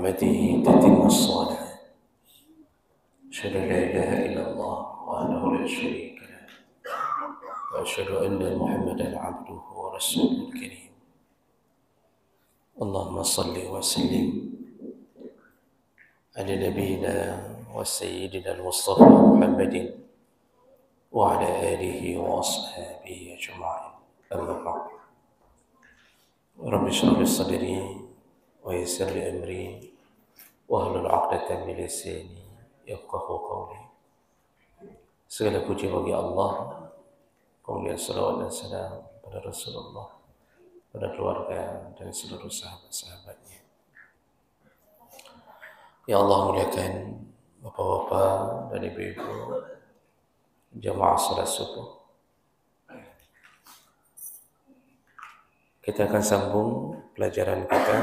بنعمته تتم الصالحات. أشهد أن لا إله إلا الله وحده لا شريك له وأشهد أن محمدا عبده ورسوله الكريم. اللهم صل وسلم على نبينا وسيدنا المصطفى محمد وعلى آله وأصحابه أجمعين. أما بعد، رب اشرح لي صدري ويسر لي أمري واhlul 'uqdatam min lisani yafqahu qawli. Segala puji bagi Allah, kemuliaan salawat dan salam pada Rasulullah, pada keluarga dan seluruh sahabat-sahabatnya. Ya Allah, muliakan bapak-bapak dan ibu-ibu jamaah salat subuh. Kita akan sambung pelajaran kita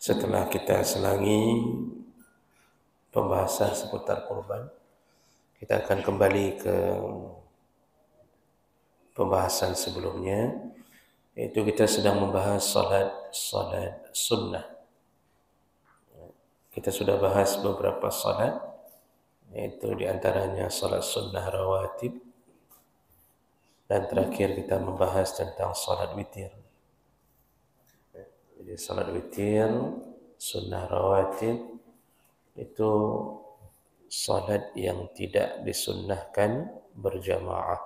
setelah kita selangi pembahasan seputar kurban. Kita akan kembali ke pembahasan sebelumnya, yaitu kita sedang membahas salat sunnah. Kita sudah bahas beberapa salat, yaitu diantaranya salat sunnah rawatib, dan terakhir kita membahas tentang salat witir. Jadi salat witir, sunnah rawatib itu salat yang tidak disunnahkan berjamaah,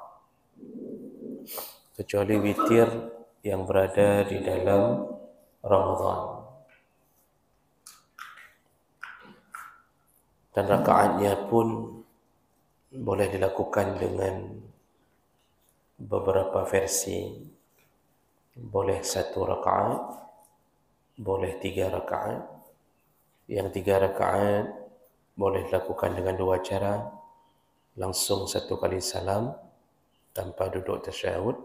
kecuali witir yang berada di dalam Ramadan. Dan rakaatnya pun boleh dilakukan dengan beberapa versi. Boleh 1 rakaat, boleh 3 rakaat. Yang 3 rakaat boleh dilakukan dengan 2 cara. Langsung 1 kali salam tanpa duduk tasyahud,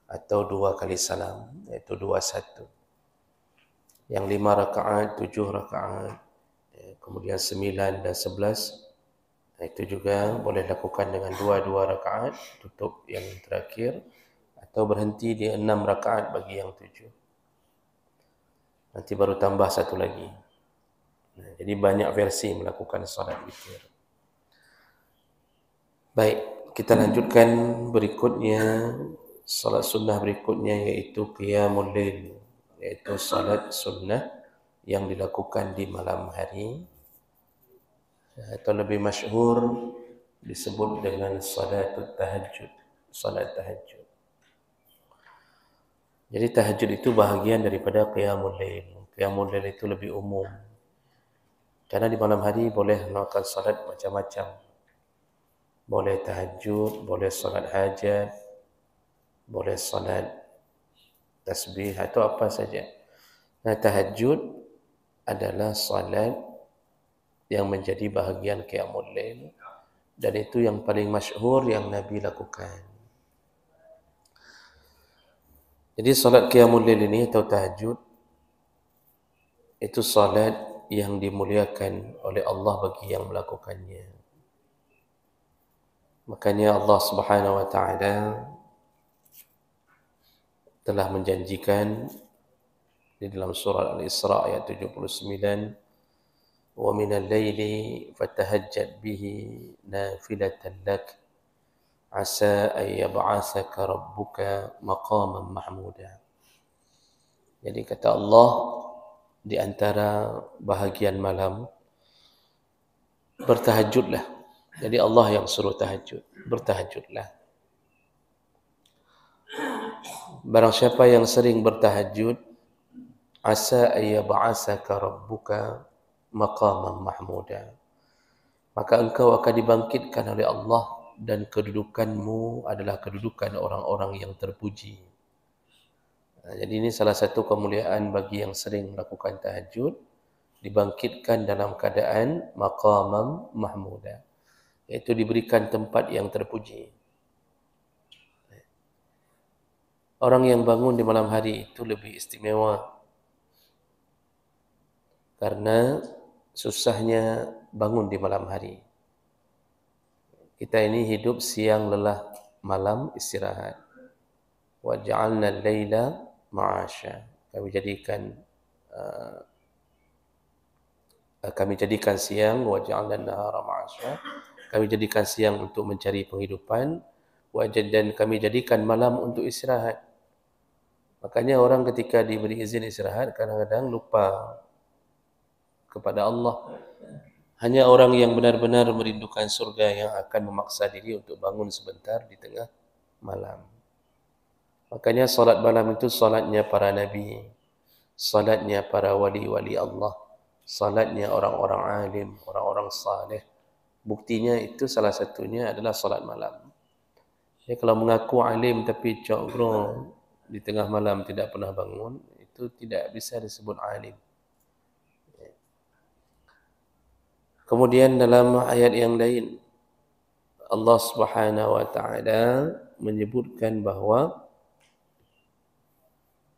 atau 2 kali salam, iaitu 2-1. Yang 5 rakaat, 7 rakaat, kemudian 9 dan 11, itu juga boleh dilakukan dengan 2 rakaat, tutup yang terakhir, atau berhenti di 6 rakaat bagi yang 7. Nanti baru tambah 1 lagi. Jadi banyak versi melakukan salat witir. Baik, kita lanjutkan berikutnya. Salat sunnah berikutnya yaitu qiyamul lail, yaitu salat sunnah yang dilakukan di malam hari, atau lebih masyhur disebut dengan salatut tahajud, salat tahajud. Jadi tahajud itu bahagian daripada qiyamul lail. Qiyamul lail itu lebih umum, karena di malam hari boleh melakukan salat macam-macam. Boleh tahajud, boleh salat hajat, boleh salat tasbih, atau apa saja. Nah, tahajud adalah salat yang menjadi bahagian qiyamul lail, dan itu yang paling masyhur yang Nabi lakukan. Jadi salat qiyamul lail ini atau tahajud itu salat yang dimuliakan oleh Allah bagi yang melakukannya. Makanya Allah Subhanahu wa taala telah menjanjikan di dalam surah Al-Isra ayat 79, wa minal laili fatahajjad bihi nafilatan lak asa an yab'atsaka rabbuka maqaman mahmuda. Jadi kata Allah, di antara bahagian malam bertahajudlah. Jadi Allah yang suruh tahajud, bertahajudlah. Barang siapa yang sering bertahajud, asa ayyab'atsaka rabbuka maqaman mahmuda, maka engkau akan dibangkitkan oleh Allah dan kedudukanmu adalah kedudukan orang-orang yang terpuji. Jadi ini salah satu kemuliaan bagi yang sering melakukan tahajud, dibangkitkan dalam keadaan maqaman mahmuda, iaitu diberikan tempat yang terpuji. Orang yang bangun di malam hari itu lebih istimewa, karena susahnya bangun di malam hari. Kita ini hidup siang lelah, malam istirahat. Wa ja'alna al-laila ma'asha. Kami jadikan kami jadikan siang wa ja'alna an-nahara ma'asha, kami jadikan siang untuk mencari penghidupan, dan kami jadikan malam untuk istirahat. Makanya orang ketika diberi izin istirahat kadang-kadang lupa kepada Allah. Hanya orang yang benar-benar merindukan surga yang akan memaksa diri untuk bangun sebentar di tengah malam. Makanya salat malam itu salatnya para nabi, salatnya para wali-wali Allah, salatnya orang-orang alim, orang-orang saleh. Buktinya itu salah satunya adalah salat malam. Ya, kalau mengaku alim tapi cokro di tengah malam tidak pernah bangun, itu tidak bisa disebut alim. Kemudian dalam ayat yang lain Allah Subhanahu wa taala menyebutkan bahawa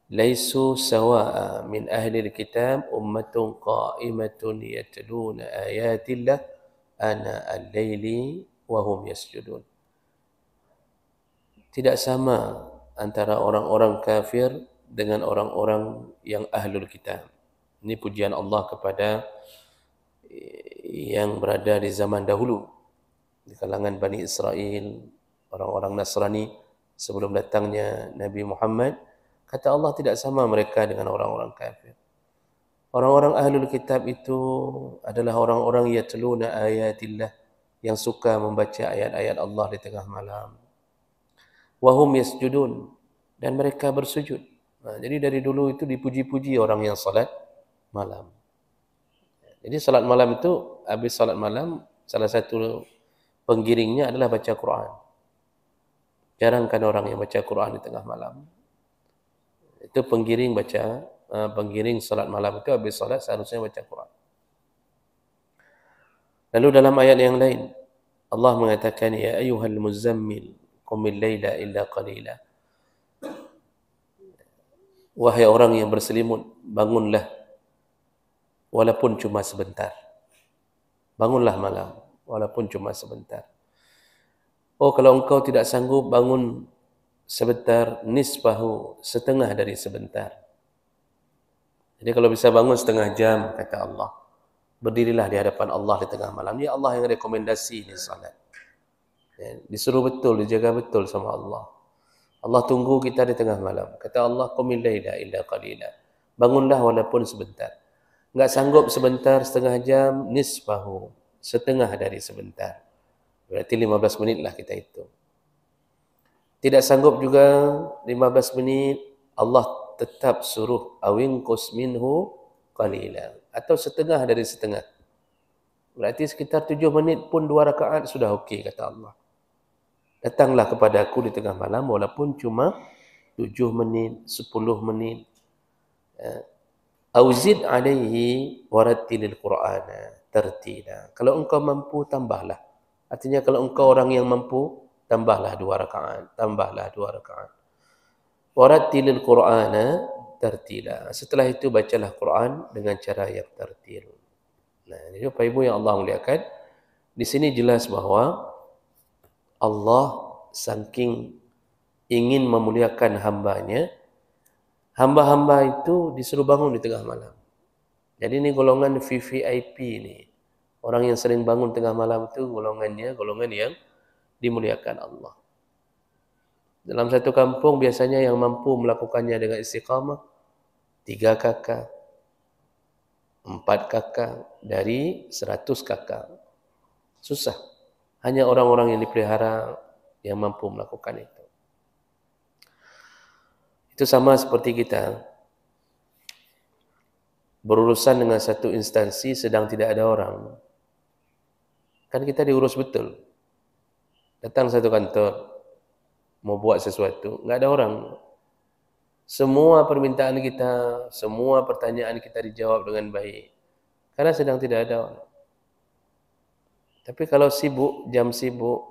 laisu sawa'a min ahli alkitab ummatun qa'imatun yatluna ayatillah ana al-laili wa hum yasjudun. Tidak sama antara orang-orang kafir dengan orang-orang yang ahlul kitab. Ini pujian Allah kepada yang berada di zaman dahulu di kalangan Bani Israel, orang-orang Nasrani sebelum datangnya Nabi Muhammad. Kata Allah tidak sama mereka dengan orang-orang kafir. Orang-orang ahlul kitab itu adalah orang-orang yatluna ayatillah, yang suka membaca ayat-ayat Allah di tengah malam. Wahum yasjudun, dan mereka bersujud. Jadi dari dulu itu dipuji-puji orang yang salat malam. Jadi salat malam itu, habis salat malam, salah satu penggiringnya adalah baca Quran. Jarang kan orang yang baca Quran di tengah malam. Itu penggiring penggiring salat malam itu habis salat seharusnya baca Quran. Lalu dalam ayat yang lain Allah mengatakan ya ayyuhal muzammil qumil laila illa qalila. Wahai orang yang berselimut, bangunlah walaupun cuma sebentar. Bangunlah malam walaupun cuma sebentar. Oh, kalau engkau tidak sanggup bangun sebentar, nisbahu, setengah dari sebentar. Jadi kalau bisa bangun setengah jam, kata Allah, berdirilah di hadapan Allah di tengah malam. Ini Allah yang rekomendasi ini salat. Ya, disuruh betul, dijaga betul sama Allah. Allah tunggu kita di tengah malam. Kata Allah, qumil laila illa qalila. Bangunlah walaupun sebentar. Enggak sanggup sebentar, setengah jam, nisbahu, setengah dari sebentar. Berarti 15 menit lah kita hitung. Tidak sanggup juga 15 menit, Allah tetap suruh awinqus minhu qalila, atau setengah dari setengah. Berarti sekitar 7 menit pun 2 rakaat sudah okey, kata Allah. Datanglah kepada aku di tengah malam walaupun cuma 7 menit, 10 menit. Auzid alaihi warattilil Qur'ana tartila. Kalau engkau mampu, tambahlah. Artinya kalau engkau orang yang mampu, tambahlah 2 rakaat, tambahlah 2 rakaat. Warattilil Qur'ana tartila. Setelah itu bacalah Quran dengan cara yang tartil. Nah, jadi Bapak Ibu yang Allah muliakan, di sini jelas bahawa Allah saking ingin memuliakan hambanya, hamba-hamba itu disuruh bangun di tengah malam. Jadi ini golongan VVIP ini. Orang yang sering bangun tengah malam itu golongannya golongan yang dimuliakan Allah. Dalam satu kampung biasanya yang mampu melakukannya dengan istiqamah 3 kakak, 4 kakak dari 100 kakak. Susah. Hanya orang-orang yang dipelihara yang mampu melakukan itu. Itu sama seperti kita berurusan dengan satu instansi sedang tidak ada orang. Kan kita diurus betul. Datang satu kantor, mau buat sesuatu, enggak ada orang. Semua permintaan kita, semua pertanyaan kita dijawab dengan baik. Karena sedang tidak ada orang. Tapi kalau sibuk, jam sibuk,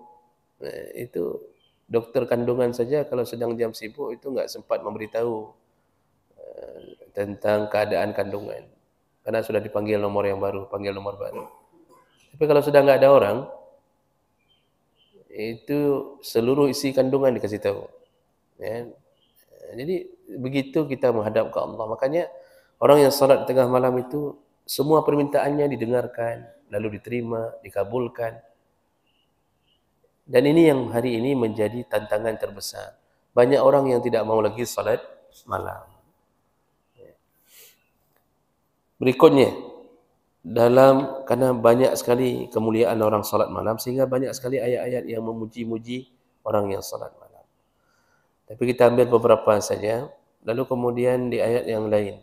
itu dokter kandungan saja kalau sedang jam sibuk itu enggak sempat memberitahu tentang keadaan kandungan. Karena sudah dipanggil nomor yang baru, panggil nomor baru. Tapi kalau sudah enggak ada orang, itu seluruh isi kandungan dikasih tahu. Ya. Jadi begitu kita menghadap ke Allah. Makanya Orang yang salat tengah malam itu, semua permintaannya didengarkan, lalu diterima, dikabulkan. Dan ini yang hari ini menjadi tantangan terbesar. Banyak orang yang tidak mau lagi salat malam. Berikutnya, karena banyak sekali kemuliaan orang salat malam, sehingga banyak sekali ayat-ayat yang memuji-muji orang yang salat malam. Tapi kita ambil beberapa saja, lalu kemudian di ayat yang lain,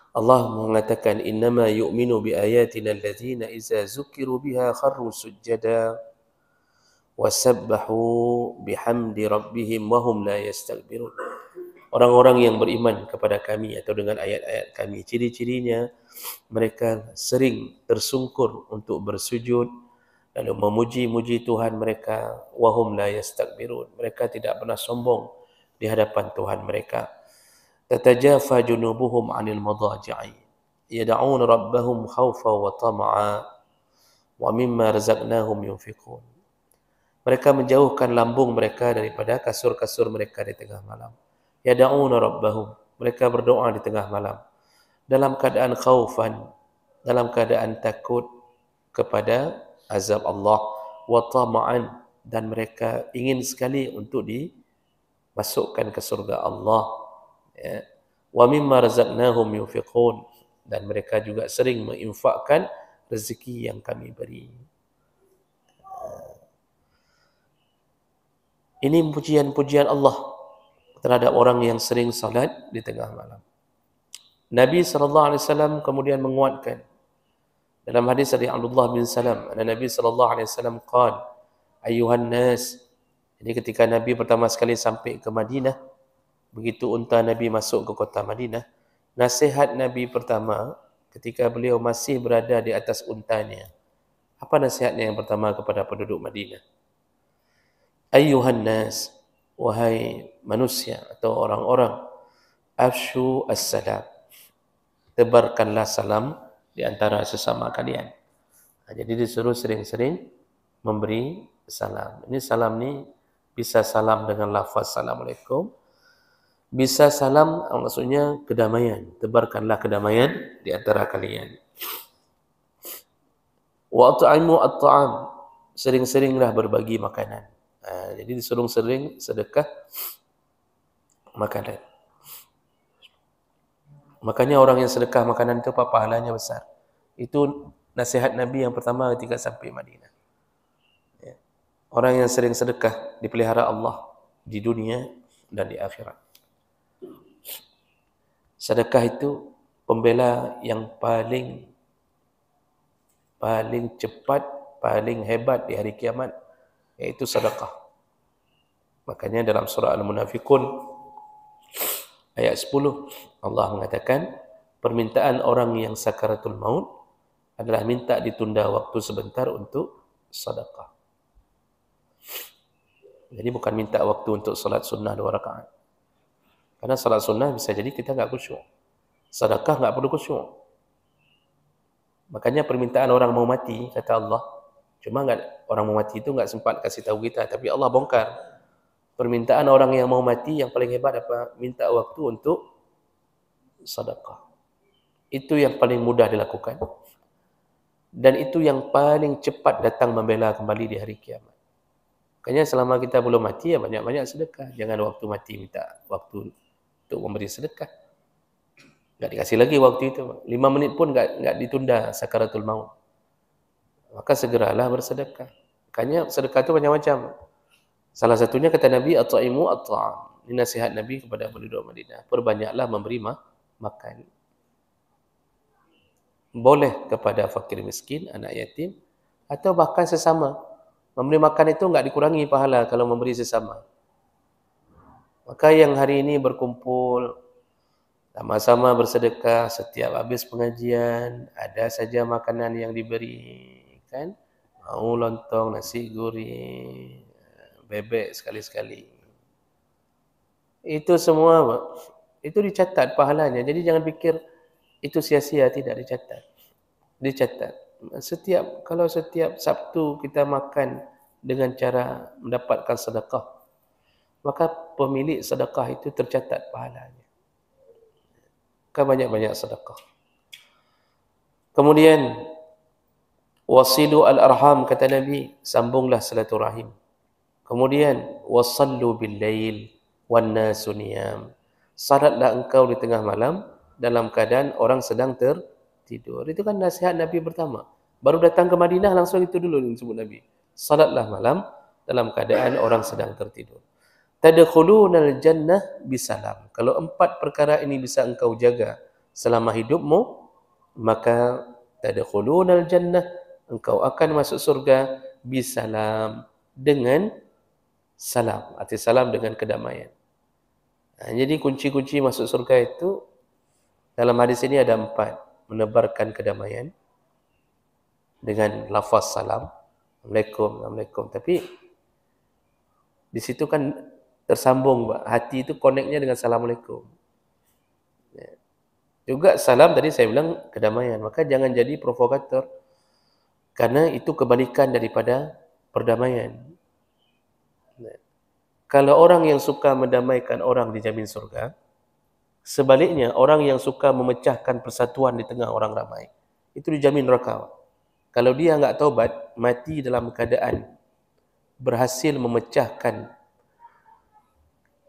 Allah mengatakan, innama yu'minu bi ayatina allazina iza zukiru biha kharru sujjada wasabbahu bihamdi rabbihim wahum la yastakbirun. Orang-orang yang beriman kepada kami atau dengan ayat-ayat kami, ciri-cirinya mereka sering tersungkur untuk bersujud lalu memuji-muji Tuhan mereka, wahum la yastakbirun. Mereka tidak pernah sombong di hadapan Tuhan mereka. Tatajafa junubuhum 'anil madaji'i yad'un rabbahum khawfa wa tama'a wa mimma razaqnahum yunfiqun. Mereka menjauhkan lambung mereka daripada kasur-kasur mereka di tengah malam. Yad'un rabbahum, mereka berdoa di tengah malam dalam keadaan khaufan, dalam keadaan takut kepada azab Allah, wa tama'an, dan mereka ingin sekali untuk dimasukkan ke surga Allah. Ya. Wa mimma razaqnahum yunfiqun, dan mereka juga sering menginfakkan rezeki yang kami beri. Ini pujian-pujian Allah terhadap orang yang sering salat di tengah malam. Nabi SAW kemudian menguatkan dalam hadis dari Abdullah bin Salam, Nabi SAW qala, ayuhan nas. Jadi ketika Nabi pertama sekali sampai ke Madinah, begitu unta Nabi masuk ke kota Madinah, nasihat Nabi pertama ketika beliau masih berada di atas untanya, apa nasihatnya yang pertama kepada penduduk Madinah? Ayyuhan nas, wahai manusia atau orang-orang, afshu as-salam, tebarkanlah salam di antara sesama kalian. Jadi disuruh sering-sering memberi salam. Ini salam ni bisa salam dengan lafaz Assalamualaikum, bisa salam maksudnya kedamaian, tebarkanlah kedamaian di antara kalian. Wa at'imu at-ta'am, sering-seringlah berbagi makanan. Jadi disuruh sering sedekah makanan. Makanya orang yang sedekah makanan itu pahalanya besar. Itu nasihat Nabi yang pertama ketika sampai Madinah. Ya. Orang yang sering sedekah dipelihara Allah di dunia dan di akhirat. Sedekah itu pembela yang paling cepat, paling hebat di hari kiamat, yaitu sedekah. Makanya dalam surah Al-Munafiqun ayat 10 Allah mengatakan, permintaan orang yang sakaratul maut adalah minta ditunda waktu sebentar untuk sedekah. Jadi bukan minta waktu untuk salat sunnah 2 rakaat. Karena salat sunnah bisa jadi kita enggak khusyuk. Sedekah enggak perlu khusyuk. Makanya permintaan orang mau mati, kata Allah, cuma orang mau mati itu enggak sempat kasih tahu kita, tapi Allah bongkar. Permintaan orang yang mau mati yang paling hebat apa? Minta waktu untuk sedekah. Itu yang paling mudah dilakukan. Dan itu yang paling cepat datang membela kembali di hari kiamat. Makanya selama kita belum mati, ya banyak-banyak sedekah. Jangan waktu mati minta waktu untuk memberi sedekah. Enggak dikasih lagi waktu itu. 5 menit pun enggak ditunda sakaratul maut. Maka segeralah bersedekah. Makanya sedekah itu macam-macam. Salah satunya kata Nabi, at-ta'imu at-ta'am. Ini nasihat Nabi kepada penduduk Madinah. Perbanyaklah memberi makan. Boleh kepada fakir miskin, anak yatim, atau bahkan sesama. Memberi makan itu enggak dikurangi pahala kalau memberi sesama. Maka yang hari ini berkumpul, sama-sama bersedekah, setiap habis pengajian, ada saja makanan yang diberi. Kan? Mau lontong, nasi goreng, bebek sekali-sekali. Itu semua, itu dicatat pahalanya. Jadi jangan fikir itu sia-sia, tidak dicatat. Dicatat. Kalau setiap Sabtu kita makan dengan cara mendapatkan sedekah, maka pemilik sedekah itu tercatat pahalanya. Maka banyak-banyak sedekah. Kemudian wasilu al-arham, kata Nabi, sambunglah silaturahim. Kemudian wasallu bil-lail wan nasu niyam. Salatlah engkau di tengah malam dalam keadaan orang sedang tertidur. Itu kan nasihat Nabi pertama. Baru datang ke Madinah langsung itu dulu disebut Nabi. Salatlah malam dalam keadaan orang sedang tertidur. Tadkhulunal jannah bisalam. Kalau 4 perkara ini bisa engkau jaga selama hidupmu, maka tadkhulunal jannah, engkau akan masuk surga bisalam, dengan salam. Arti salam dengan kedamaian. Jadi kunci-kunci masuk surga itu dalam hadis ini ada 4. Menebarkan kedamaian dengan lafaz salam, Assalamualaikum, Assalamualaikum. Tapi di situ kan tersambung, hati itu connect-nya dengan Assalamualaikum. Juga salam tadi saya bilang kedamaian. Maka jangan jadi provokator, karena itu kebalikan daripada perdamaian. Kalau orang yang suka mendamaikan orang dijamin surga, sebaliknya orang yang suka memecahkan persatuan di tengah orang ramai, itu dijamin neraka. Kalau dia enggak taubat, mati dalam keadaan berhasil memecahkan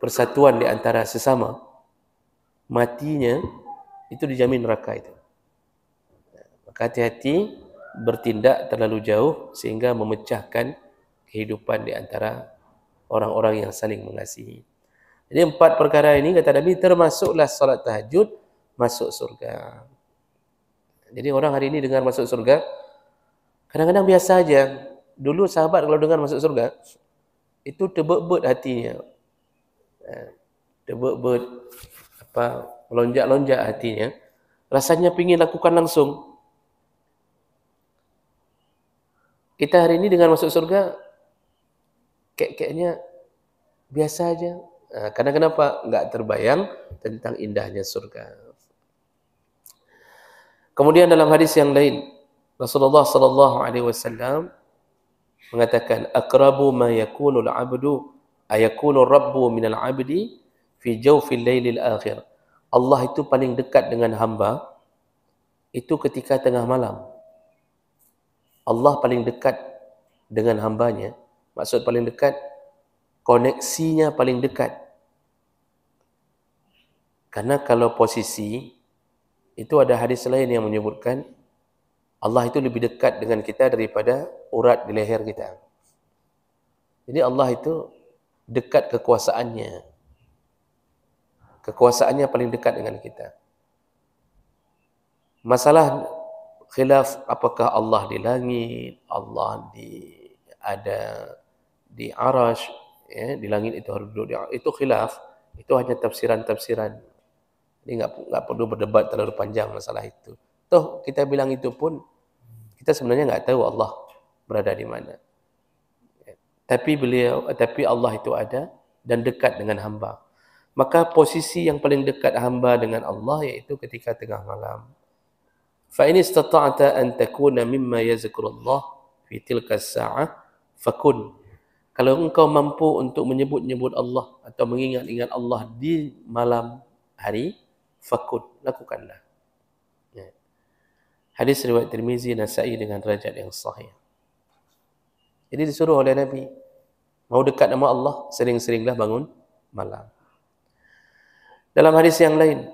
persatuan di antara sesama, matinya itu dijamin neraka itu. Maka hati-hati bertindak terlalu jauh sehingga memecahkan kehidupan di antara orang-orang yang saling mengasihi. Jadi 4 perkara ini kata Nabi termasuklah salat tahajud masuk surga. Jadi orang hari ini dengar masuk surga, kadang-kadang biasa aja. Dulu sahabat kalau dengar masuk surga, itu terbebut hatinya. Terbebut, melonjak-lonjak hatinya. Rasanya ingin lakukan langsung. Kita hari ini dengar masuk surga, kayaknya biasa aja. Karena kenapa? Enggak terbayang tentang indahnya surga. Kemudian dalam hadis yang lain, Rasulullah sallallahu alaihi wasallam mengatakan, aqrabu ma yakunul 'abdu ayakunu rabbu minal 'abdi fi jawfil lailil akhir. Allah itu paling dekat dengan hamba itu ketika tengah malam. Allah paling dekat dengan hambanya, maksud paling dekat, koneksinya paling dekat. Karena kalau posisi, itu ada hadis lain yang menyebutkan Allah itu lebih dekat dengan kita daripada urat di leher kita. Jadi Allah itu dekat kekuasaannya. Kekuasaannya paling dekat dengan kita. Masalah khilaf apakah Allah di langit, Allah ada di arash, ya, di langit itu harus duduk, itu khilaf, itu hanya tafsiran-tafsiran. Jadi enggak perlu berdebat terlalu panjang masalah itu. Toh kita bilang itu pun kita sebenarnya enggak tahu Allah berada di mana. Tapi Allah itu ada dan dekat dengan hamba. Maka posisi yang paling dekat hamba dengan Allah yaitu ketika tengah malam. Fa in istata'ta an takuna mimma yazkurullah fi tilka as-sa'ah fakun. Kalau engkau mampu untuk menyebut-nyebut Allah atau mengingat-ingat Allah di malam hari, fakun, lakukanlah. Ya. Hadis riwayat Tirmizi, Nasa'i dengan derajat yang sahih. Jadi disuruh oleh Nabi, mau dekat nama Allah, sering-seringlah bangun malam. Dalam hadis yang lain,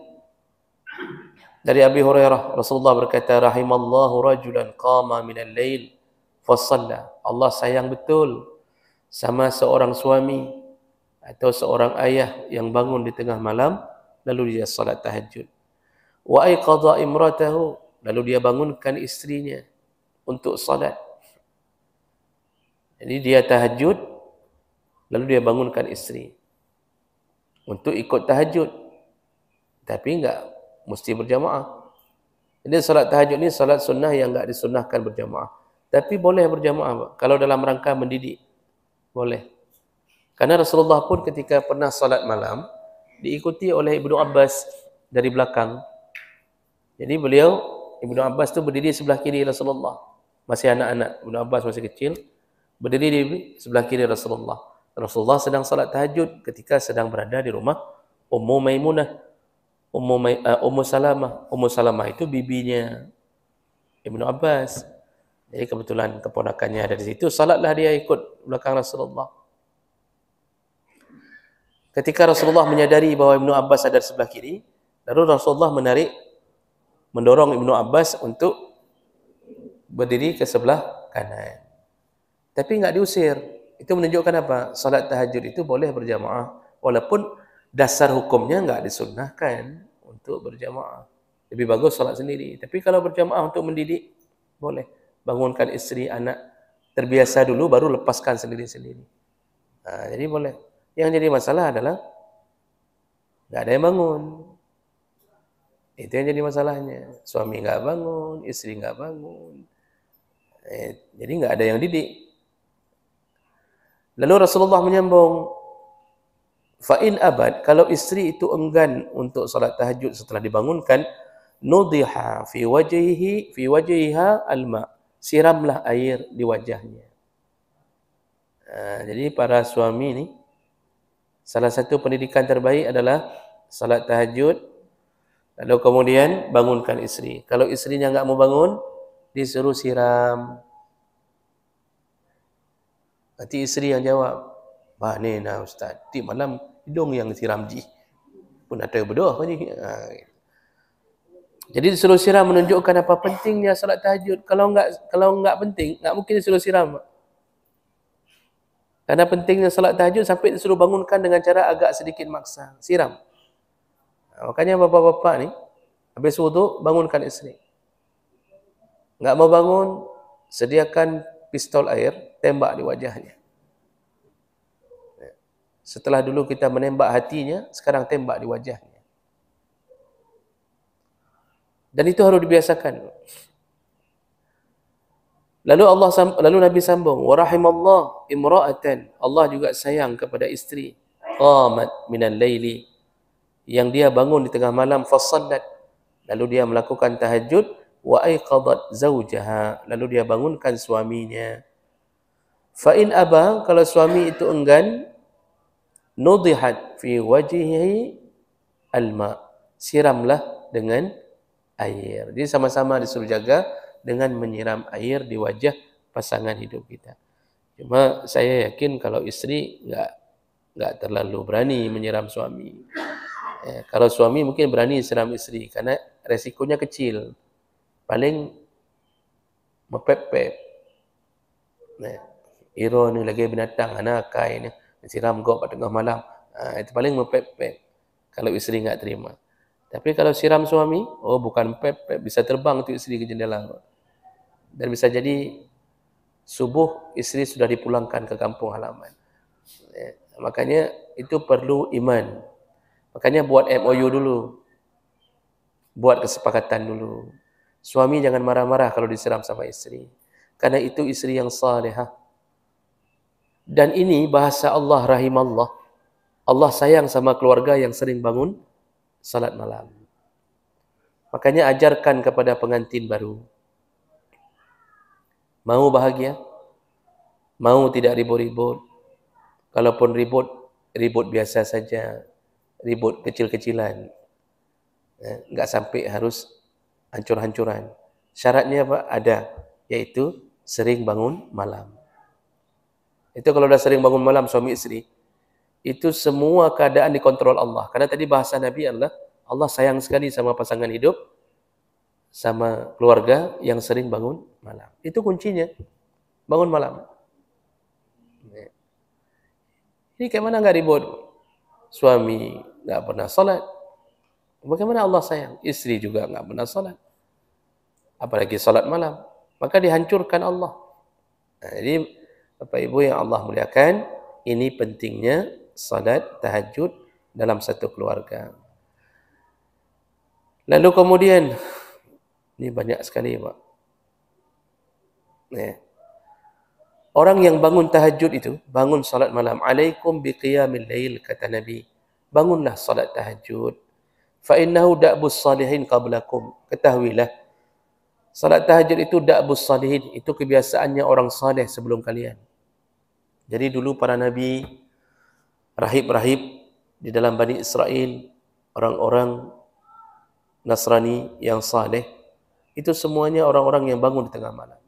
dari Abi Hurairah, Rasulullah berkata, rahimallahu rajulan qama minal lail fasalla. Allah sayang betul sama seorang suami atau seorang ayah yang bangun di tengah malam lalu dia salat tahajud. Wa aiqadha imratahu, lalu dia bangunkan istrinya untuk salat. Jadi dia tahajud lalu dia bangunkan istri untuk ikut tahajud. Tapi enggak mesti berjamaah. Jadi salat tahajud ni salat sunnah yang enggak disunnahkan berjamaah. Tapi boleh berjamaah kalau dalam rangka mendidik. Boleh. Karena Rasulullah pun ketika pernah salat malam diikuti oleh Ibnu Abbas dari belakang. Jadi Ibnu Abbas tu berdiri sebelah kiri Rasulullah. Masih anak-anak, Ibnu Abbas masih kecil, berdiri di sebelah kiri Rasulullah. Rasulullah sedang salat tahajud ketika sedang berada di rumah Ummu Maimunah, Ummu Salamah. Ummu Salamah itu bibinya Ibnu Abbas. Jadi kebetulan keponakannya ada di situ, salatlah dia ikut belakang Rasulullah. Ketika Rasulullah menyadari bahawa Ibnu Abbas ada di sebelah kiri, lalu Rasulullah mendorong Ibnu Abbas untuk berdiri ke sebelah kanan. Tapi enggak diusir. Itu menunjukkan apa? Salat tahajud itu boleh berjamaah, walaupun dasar hukumnya enggak disunnahkan untuk berjamaah. Lebih bagus salat sendiri. Tapi kalau berjamaah untuk mendidik, boleh. Bangunkan isteri, anak, terbiasa dulu, baru lepaskan sendiri-sendiri. Jadi boleh. Yang jadi masalah adalah enggak ada yang bangun. Itu yang jadi masalahnya. Suami enggak bangun, istri enggak bangun. Jadi enggak ada yang didik. Lalu Rasulullah menyambung, fa'in abad, kalau istri itu enggan untuk salat tahajud setelah dibangunkan, nudiha fi wajhiha alma, siramlah air di wajahnya. Jadi para suami ni, salah satu pendidikan terbaik adalah salat tahajud, lalu kemudian bangunkan istri. Kalau istrinya enggak mau bangun, disuruh siram. Nanti isteri yang jawab, "Ni nah ustaz, ti malam hidung yang siram ji. Pun ada berdoa apa ni?" Jadi disuruh siram menunjukkan apa pentingnya salat tahajud. Kalau enggak penting, enggak mungkin disuruh siram. Karena pentingnya salat tahajud sampai disuruh bangunkan dengan cara agak sedikit maksa, siram. Makanya bapak-bapak ni habis wudu bangunkan isteri. Enggak mau bangun, sediakan pistol air, tembak di wajahnya. Setelah dulu kita menembak hatinya, sekarang tembak di wajahnya. Dan itu harus dibiasakan. Lalu Nabi sambung, wa rahimallah imra'atan, Allah juga sayang kepada isteri, qamat minal laili, yang dia bangun di tengah malam, fasallat, lalu dia melakukan tahajud, wa aiqadat zawjaha, lalu dia bangunkan suaminya. Fa in aba, kalau suami itu enggan, nudihat fi wajhihi alma, siramlah dengan air. Jadi sama-sama disuruh jaga dengan menyiram air di wajah pasangan hidup kita. Cuma saya yakin kalau istri enggak terlalu berani menyiram suami. Kalau suami mungkin berani siram istri karena resikonya kecil. Paling mepep-pep. Iro ni lagi binatang, anak kai ni, siram kau pada tengah malam. Itu paling mepep-pep. Kalau isteri enggak terima. Tapi kalau siram suami, bukan mepep-pep, bisa terbang tu isteri ke jendela. Dan bisa jadi subuh isteri sudah dipulangkan ke kampung halaman. Makanya itu perlu iman. Makanya buat MOU dulu. Buat kesepakatan dulu. Suami jangan marah-marah kalau disiram sama isteri. Karena itu isteri yang salihah. Dan ini bahasa Allah rahimallah. Allah sayang sama keluarga yang sering bangun salat malam. Makanya ajarkan kepada pengantin baru. Mau bahagia? Mau tidak ribut-ribut? Kalaupun ribut biasa saja. Ribut kecil-kecilan. Enggak sampai harus hancur-hancuran. Syaratnya apa? Ada. Yaitu sering bangun malam. Itu kalau dah sering bangun malam suami isteri, itu semua keadaan dikontrol Allah. Karena tadi bahasa Nabi adalah Allah sayang sekali sama pasangan hidup, sama keluarga yang sering bangun malam. Itu kuncinya. Bangun malam. Ini kayak mana enggak ribut? Suami enggak pernah salat. Bagaimana Allah sayang? Istri juga enggak pernah salat. Apalagi salat malam. Maka dihancurkan Allah. Jadi Bapak Ibu yang Allah muliakan, ini pentingnya salat tahajud dalam satu keluarga. Lalu kemudian, ini banyak sekali Pak. Orang yang bangun tahajud itu, bangun salat malam, alaikum biqiyamil lail, kata Nabi. Bangunlah salat tahajud. Fa innahu da'bus salihin qablakum. Ketahuilah, salat tahajud itu da'bus salihin, itu kebiasaannya orang saleh sebelum kalian. Jadi dulu para nabi, rahib-rahib di dalam Bani Israel, orang-orang Nasrani yang saleh, itu semuanya orang-orang yang bangun di tengah malam.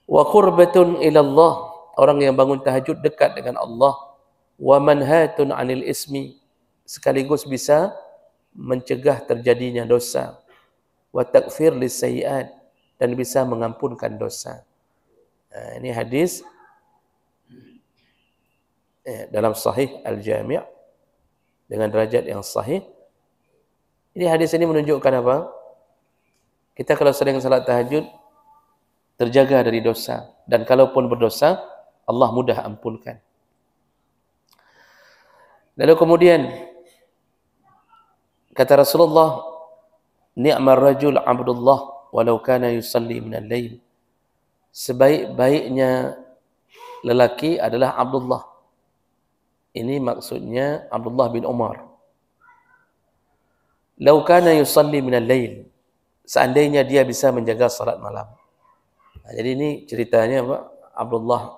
Wa qurbatun ila Allah, orang yang bangun tahajud dekat dengan Allah. Wa manhatun 'anil ismi, sekaligus bisa mencegah terjadinya dosa. Wa takfir lisayyi'at, dan bisa mengampunkan dosa. Ini hadis dalam Sahih Al-Jami' dengan derajat yang sahih. Ini hadis ini menunjukkan apa? Kita kalau sering salat tahajud terjaga dari dosa, dan kalaupun berdosa Allah mudah ampunkan. Lalu kemudian kata Rasulullah, ni'mar rajul abdullah walau kana yusalli minal lail. Sebaik-baiknya lelaki adalah Abdullah. Ini maksudnya Abdullah bin Umar. Lau kana yusalli minal lail, seandainya dia bisa menjaga salat malam. Jadi ini ceritanya apa? Abdullah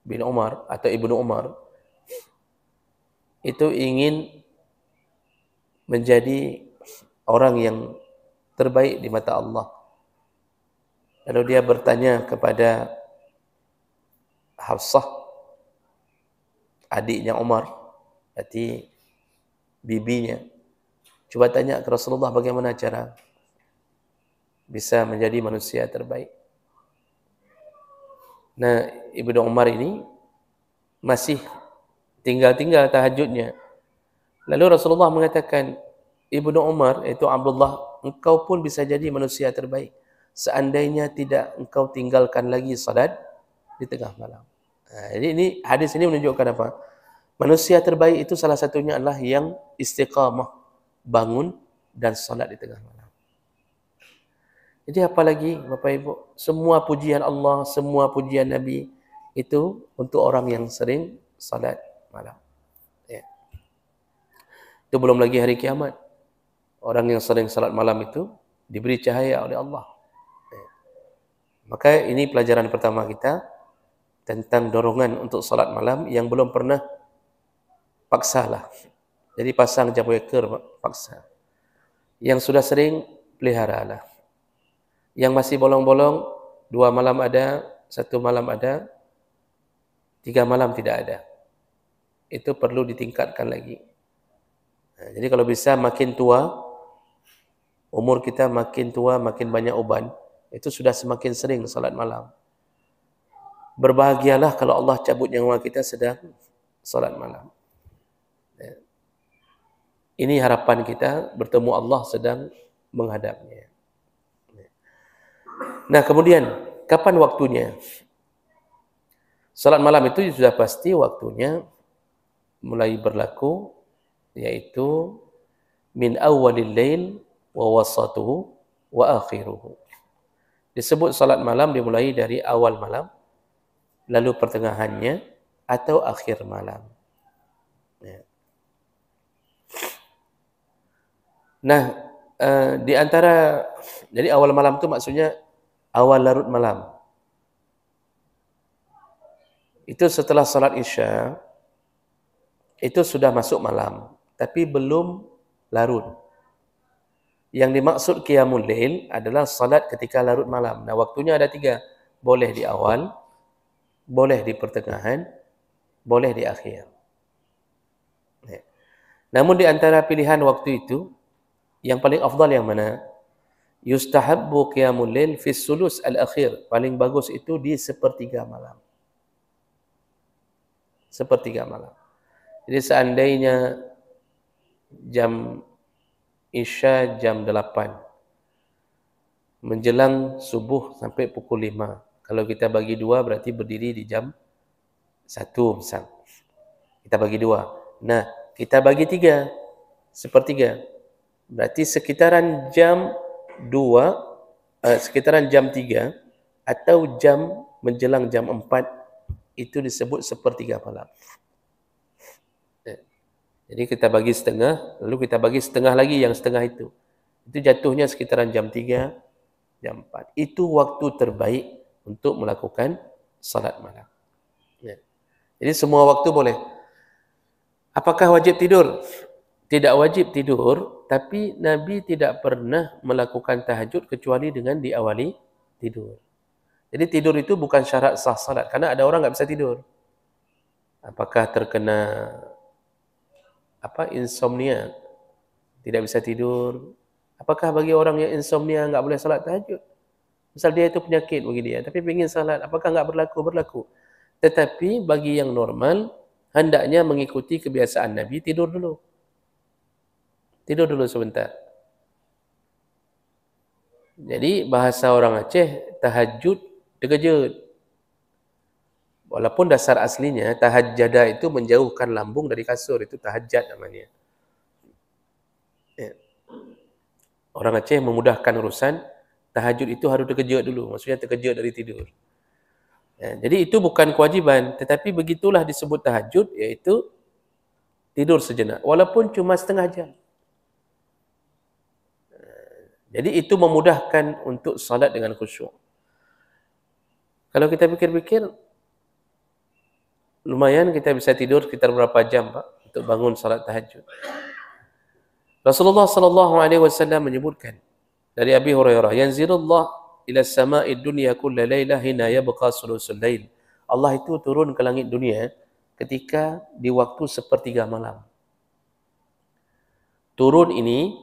bin Umar atau Ibnu Umar itu ingin menjadi orang yang terbaik di mata Allah. Lalu dia bertanya kepada Hafsah, adiknya Umar, berarti bibinya. Coba tanya ke Rasulullah bagaimana cara bisa menjadi manusia terbaik. Nah, Ibnu Umar ini masih tinggal-tinggal tahajudnya. Lalu Rasulullah mengatakan, Ibnu Umar, itu Abdullah, engkau pun bisa jadi manusia terbaik seandainya tidak engkau tinggalkan lagi salat di tengah malam. Jadi ini hadis ini menunjukkan apa? Manusia terbaik itu salah satunya adalah yang istiqamah, bangun dan salat di tengah malam. Jadi apalagi Bapak Ibu, semua pujian Allah, semua pujian Nabi itu untuk orang yang sering salat malam. Ya. Itu belum lagi hari kiamat. Orang yang sering salat malam itu diberi cahaya oleh Allah. Ya. Maka ini pelajaran pertama kita tentang dorongan untuk salat malam. Yang belum pernah, paksalah. Jadi pasang jam weker, paksa. Yang sudah sering, peliharalah. Yang masih bolong-bolong, 2 malam ada, 1 malam ada, 3 malam tidak ada. Itu perlu ditingkatkan lagi. Nah, jadi kalau bisa makin tua, umur kita makin tua, makin banyak uban, itu sudah semakin sering salat malam. Berbahagialah kalau Allah cabut nyawa kita sedang salat malam. Ya. Ini harapan kita bertemu Allah sedang menghadapnya. Nah, kemudian kapan waktunya? Salat malam itu sudah pasti waktunya mulai berlaku, yaitu min awwalil lail wa wasatuhu wa akhiruhu. Disebut salat malam dimulai dari awal malam, lalu pertengahannya atau akhir malam. Ya. Nah, di antara, jadi awal malam itu maksudnya awal larut malam. Itu setelah salat Isya, itu sudah masuk malam, tapi belum larut. Yang dimaksud qiyamul lail adalah salat ketika larut malam. Nah, waktunya ada 3. Boleh di awal, boleh di pertengahan, boleh di akhir. Namun di antara pilihan waktu itu, yang paling afdal yang mana? Yustahabbu qiyamul lail fi sulus al-akhir. Paling bagus itu di sepertiga malam. Sepertiga malam. Jadi seandainya jam Isya jam 8, menjelang subuh sampai pukul 5. Kalau kita bagi 2 berarti berdiri di jam 1 misal. Kita bagi 2. Nah, kita bagi 3, sepertiga. Berarti sekitaran jam 3 atau jam menjelang jam 4 itu disebut sepertiga malam. Jadi kita bagi setengah, lalu kita bagi setengah lagi yang setengah itu. Itu jatuhnya sekitaran jam 3, jam 4. Itu waktu terbaik untuk melakukan salat malam. Ya. Jadi semua waktu boleh. Apakah wajib tidur? Tidak wajib tidur, tapi Nabi tidak pernah melakukan tahajud kecuali dengan diawali tidur. Jadi tidur itu bukan syarat sah salat, karena ada orang enggak bisa tidur. Apakah terkena insomnia, tidak bisa tidur? Apakah bagi orang yang insomnia enggak boleh salat tahajud? Misal dia itu penyakit bagi dia, tapi ingin salat, apakah enggak berlaku? Berlaku. Tetapi bagi yang normal, hendaknya mengikuti kebiasaan Nabi, tidur dulu. Tidur dulu sebentar. Jadi bahasa orang Aceh, tahajud, terkejut. Walaupun dasar aslinya, tahajjada itu menjauhkan lambung dari kasur, itu tahajjad namanya. Ya. Orang Aceh memudahkan urusan, tahajud itu harus terkejut dulu, maksudnya terkejut dari tidur. Ya, jadi itu bukan kewajiban, tetapi begitulah disebut tahajud, iaitu tidur sejenak, walaupun cuma setengah jam. Jadi itu memudahkan untuk salat dengan khusyuk. Kalau kita pikir-pikir, lumayan kita bisa tidur sekitar berapa jam, Pak, untuk bangun salat tahajud. Rasulullah sallallahu alaihi wasallam menyebutkan dari Abi Hurairah, yanzilullah ila sama'id dunya kulla lailah hina yabqa sulusul lail. Allah itu turun ke langit dunia ketika di waktu sepertiga malam. Turun ini,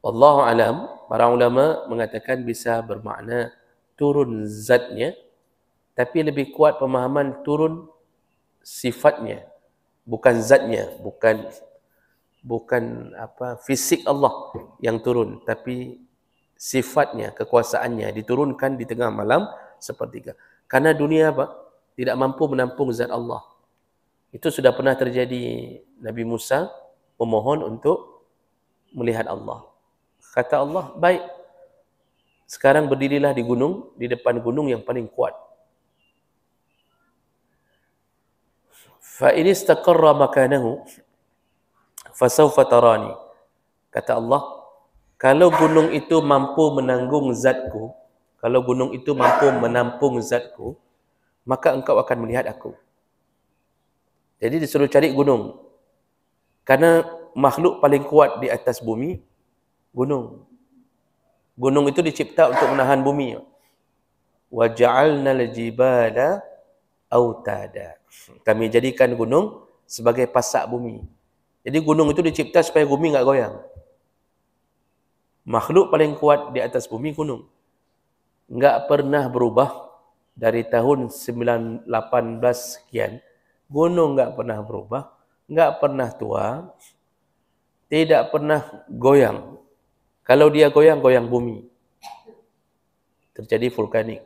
wallahu alam, para ulama mengatakan bisa bermakna turun zatnya, tapi lebih kuat pemahaman turun sifatnya, bukan zatnya, bukan fisik Allah yang turun, tapi sifatnya, kekuasaannya diturunkan di tengah malam sepertiga. Karena dunia tidak mampu menampung zat Allah. Itu sudah pernah terjadi. Nabi Musa memohon untuk melihat Allah. Kata Allah, baik, sekarang berdirilah di gunung, di depan gunung yang paling kuat. Fa in istaqarra makanahu fasawfa tarani. Kata Allah, kalau gunung itu mampu menanggung zatku, kalau gunung itu mampu menampung zatku, maka engkau akan melihat aku. Jadi disuruh cari gunung. Karena makhluk paling kuat di atas bumi, gunung. Gunung itu dicipta untuk menahan bumi. Wa ja'alna al-jibala autada. Kami jadikan gunung sebagai pasak bumi. Jadi gunung itu dicipta supaya bumi enggak goyang. Makhluk paling kuat di atas bumi gunung. Enggak pernah berubah dari tahun 18 sekian. Gunung enggak pernah berubah, enggak pernah tua, tidak pernah goyang. Kalau dia goyang, goyang bumi. Terjadi vulkanik.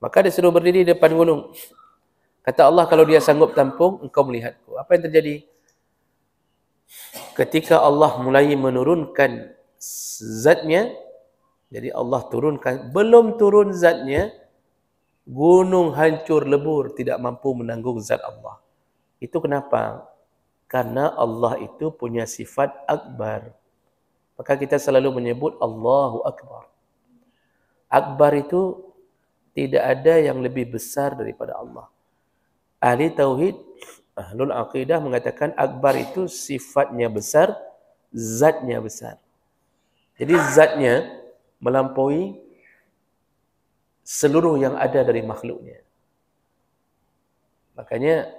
Maka dia suruh berdiri di depan gunung. Kata Allah, kalau dia sanggup tampung, engkau melihatku. Apa yang terjadi? Ketika Allah mulai menurunkan zatnya, jadi Allah turunkan, belum turun zatnya, gunung hancur lebur, tidak mampu menanggung zat Allah. Itu kenapa? Karena Allah itu punya sifat akbar. Maka kita selalu menyebut Allahu Akbar. Akbar itu tidak ada yang lebih besar daripada Allah. Ahli Tauhid, Ahlul Aqidah mengatakan akbar itu sifatnya besar, zatnya besar. Jadi zatnya melampaui seluruh yang ada dari makhluknya. Makanya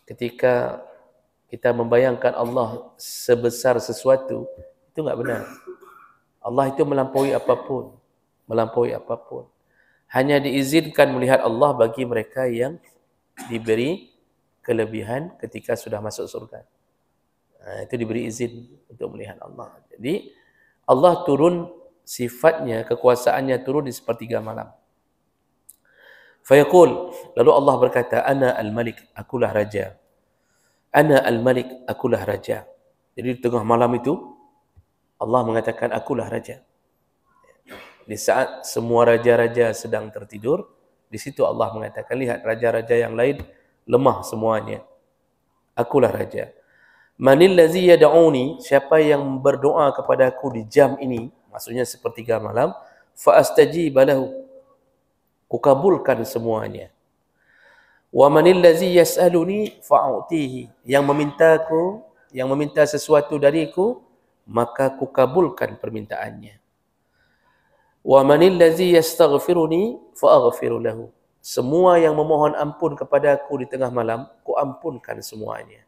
ketika kita membayangkan Allah sebesar sesuatu, itu enggak benar. Allah itu melampaui apapun. Melampaui apapun. Hanya diizinkan melihat Allah bagi mereka yang diberi kelebihan ketika sudah masuk surga. Itu diberi izin untuk melihat Allah. Jadi Allah turun, sifatnya, kekuasaannya turun di sepertiga malam. Fayaqul, lalu Allah berkata, Ana al-Malik, akulah raja. Ana al-Malik, akulah raja. Jadi di tengah malam itu, Allah mengatakan, akulah raja. Di saat semua raja-raja sedang tertidur, di situ Allah mengatakan, lihat raja-raja yang lain lemah semuanya. Akulah raja. Manil ladzi yad'uni, siapa yang berdoa kepadaku di jam ini, maksudnya sepertiga malam, fa astajib lahu. Kukabulkan semuanya. Wa manil ladzi yas'aluni fa'utihi. Yang meminta sesuatu dariku, maka kukabulkan permintaannya. Wa manil ladzi yastaghfiruni fa'aghfiru lahu. Semua yang memohon ampun kepadaku di tengah malam, ku ampunkan semuanya.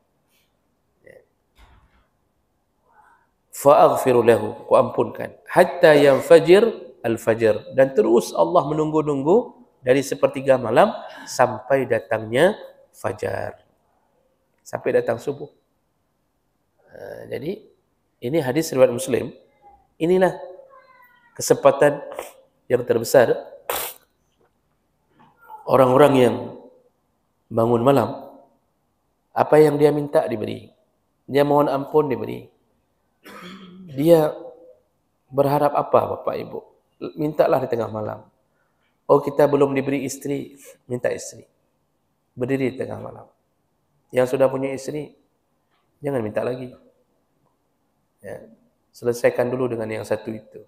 Fa'aghfiru lahu, ku ampunkan. Hatta yanfajir al-fajr. Dan terus Allah menunggu-nunggu dari sepertiga malam sampai datangnya fajar. Sampai datang subuh. Jadi, ini hadis riwayat Muslim. Inilah kesempatan yang terbesar orang-orang yang bangun malam. Apa yang dia minta diberi. Dia mohon ampun diberi. Dia berharap apa Bapak Ibu? Mintalah di tengah malam. Oh, kita belum diberi istri, minta istri. Berdiri di tengah malam. Yang sudah punya istri, jangan minta lagi. Ya, selesaikan dulu dengan yang satu itu.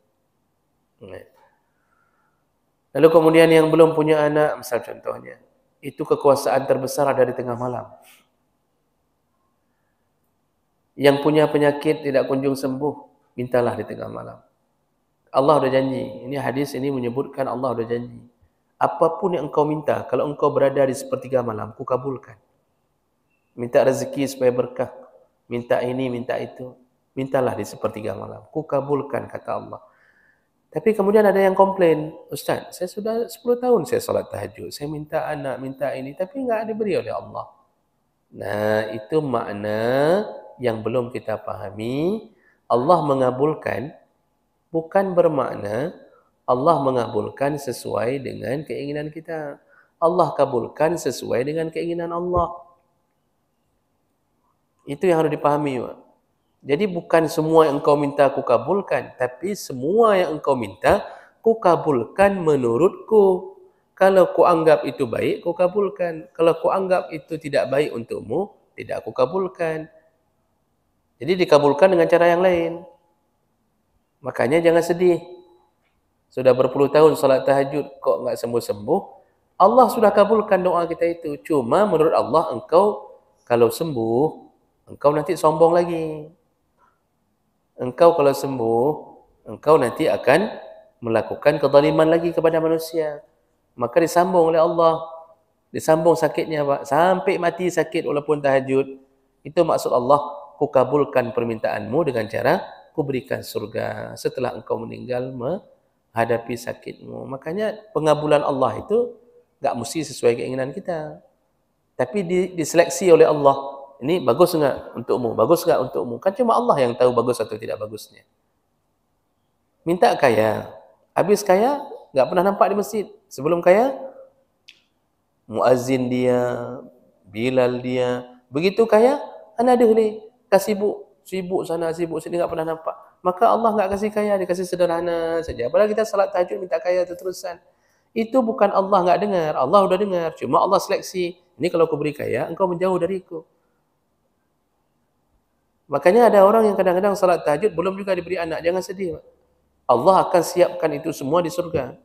Lalu kemudian yang belum punya anak, misal contohnya, itu kekuasaan terbesar ada di tengah malam. Yang punya penyakit tidak kunjung sembuh, mintalah di tengah malam. Allah sudah janji. Ini hadis ini menyebutkan Allah sudah janji. Apapun yang engkau minta, kalau engkau berada di sepertiga malam, ku kabulkan. Minta rezeki supaya berkah. Minta ini, minta itu. Mintalah di sepertiga malam. Ku kabulkan, kata Allah. Tapi kemudian ada yang komplain. Ustaz, saya sudah 10 tahun saya salat tahajud. Saya minta anak, minta ini. Tapi enggak diberi oleh Allah. Nah, itu makna yang belum kita pahami. Allah mengabulkan bukan bermakna Allah mengabulkan sesuai dengan keinginan kita. Allah kabulkan sesuai dengan keinginan Allah. Itu yang harus dipahami. Jadi bukan semua yang engkau minta aku kabulkan, tapi semua yang engkau minta ku kabulkan menurutku. Kalau ku anggap itu baik, ku kabulkan. Kalau ku anggap itu tidak baik untukmu, tidak aku kabulkan. Jadi dikabulkan dengan cara yang lain. Makanya jangan sedih. Sudah berpuluh tahun salat tahajud, kok enggak sembuh-sembuh? Allah sudah kabulkan doa kita itu. Cuma menurut Allah, engkau kalau sembuh, engkau nanti sombong lagi. Engkau kalau sembuh, engkau nanti akan melakukan kezaliman lagi kepada manusia. Maka disambung oleh Allah. Disambung sakitnya, Pak. Sampai mati sakit walaupun tahajud. Itu maksud Allah, ku kabulkan permintaanmu dengan cara ku berikan surga setelah engkau meninggal menghadapi sakitmu. Makanya pengabulan Allah itu enggak mesti sesuai keinginan kita. Tapi diseleksi oleh Allah. Ini bagus enggak untukmu? Bagus enggak untukmu? Kan cuma Allah yang tahu bagus atau tidak bagusnya. Minta kaya. Habis kaya, enggak pernah nampak di masjid. Sebelum kaya, muazzin dia, Bilal dia. Begitu kaya, ana ada ni. Sibuk sana, sibuk sini, enggak pernah nampak. Maka Allah enggak kasih kaya, dia kasih sederhana saja. Padahal kita salat tahajud minta kaya terus-terusan. Itu bukan Allah enggak dengar. Allah sudah dengar. Cuma Allah seleksi. Ini kalau aku beri kaya, engkau menjauh dariku. Makanya ada orang yang kadang-kadang salat tahajud belum juga diberi anak. Jangan sedih. Allah akan siapkan itu semua di surga.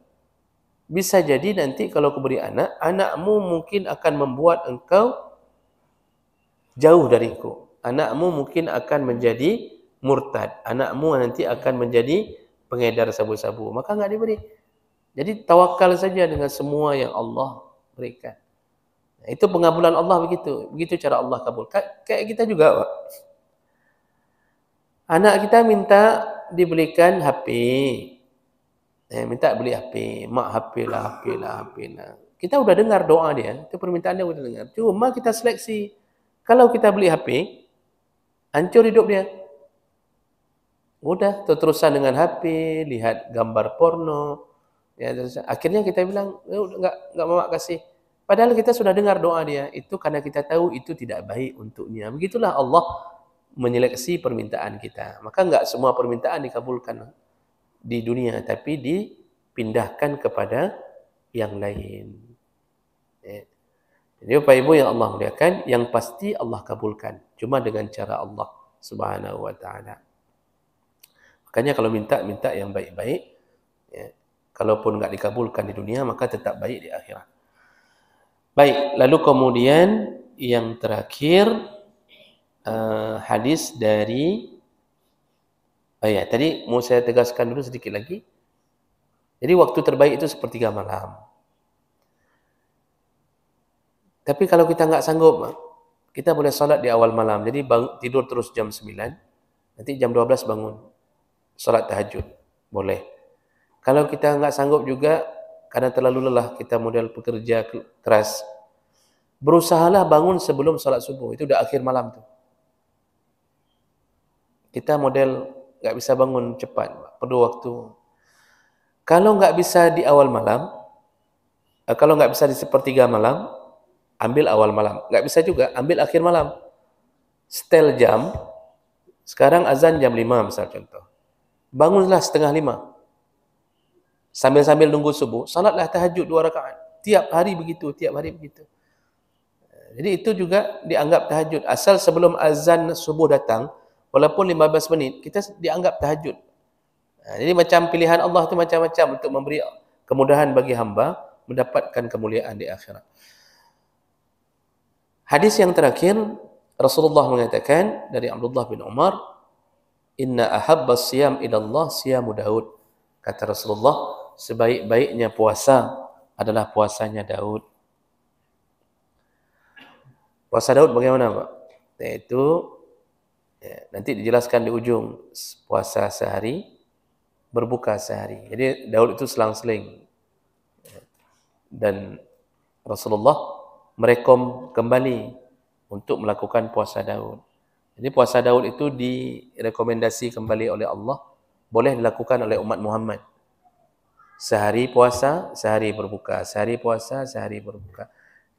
Bisa jadi nanti kalau aku beri anak, anakmu mungkin akan membuat engkau jauh dariku. Anakmu mungkin akan menjadi murtad. Anakmu nanti akan menjadi pengedar sabu-sabu. Maka enggak diberi. Jadi tawakal saja dengan semua yang Allah berikan. Nah, itu pengabulan Allah begitu. Begitu cara Allah kabul. Kayak kita juga, Pak. Anak kita minta dibelikan HP. Minta beli HP. Mak HP lah. Kita sudah dengar doa dia. Itu permintaan dia sudah dengar. Cuma kita seleksi. Kalau kita beli HP, hancur hidup dia. Udah, terus-terusan dengan HP, lihat gambar porno. Ya, akhirnya kita bilang, enggak mau kasih. Padahal kita sudah dengar doa dia. Itu karena kita tahu itu tidak baik untuknya. Begitulah Allah menyeleksi permintaan kita. Maka enggak semua permintaan dikabulkan di dunia, tapi dipindahkan kepada yang lain. Jadi Bapak Ibu yang Allah muliakan, yang pasti Allah kabulkan. Cuma dengan cara Allah Subhanahu wa ta'ala. Makanya kalau minta yang baik-baik. Ya. Kalaupun enggak dikabulkan di dunia, maka tetap baik di akhirat. Baik, lalu kemudian yang terakhir hadis dari tadi mau saya tegaskan dulu sedikit lagi. Jadi waktu terbaik itu sepertiga malam. Tapi kalau kita enggak sanggup, kita boleh salat di awal malam. Jadi tidur terus jam 9, nanti jam 12 bangun. Salat tahajud. Boleh. Kalau kita enggak sanggup juga, karena terlalu lelah, kita model pekerja keras, berusahalah bangun sebelum salat subuh. Itu udah akhir malam tuh. Kita model enggak bisa bangun cepat, perlu waktu. Kalau enggak bisa di awal malam, kalau enggak bisa di sepertiga malam, ambil awal malam. Enggak bisa juga, ambil akhir malam. Setel jam, sekarang azan jam 5 misal contoh. Bangunlah setengah 5. Sambil-sambil nunggu subuh, salatlah tahajud 2 rakaat. Tiap hari begitu, tiap hari begitu. Jadi itu juga dianggap tahajud. Asal sebelum azan subuh datang, walaupun 15 menit, kita dianggap tahajud. Jadi macam pilihan Allah itu macam-macam untuk memberi kemudahan bagi hamba mendapatkan kemuliaan di akhirat. Hadis yang terakhir, Rasulullah mengatakan dari Abdullah bin Umar, "Inna ahabbas siyam ila Allah siyamu Daud." Kata Rasulullah, sebaik-baiknya puasa adalah puasanya Daud. Puasa Daud bagaimana, Pak? Yaitu nanti dijelaskan di ujung, puasa sehari, berbuka sehari. Jadi Daud itu selang-seling. Dan Rasulullah merekom kembali untuk melakukan puasa Daud. Jadi puasa Daud itu direkomendasi kembali oleh Allah, boleh dilakukan oleh umat Muhammad. Sehari puasa, sehari berbuka. Sehari puasa, sehari berbuka.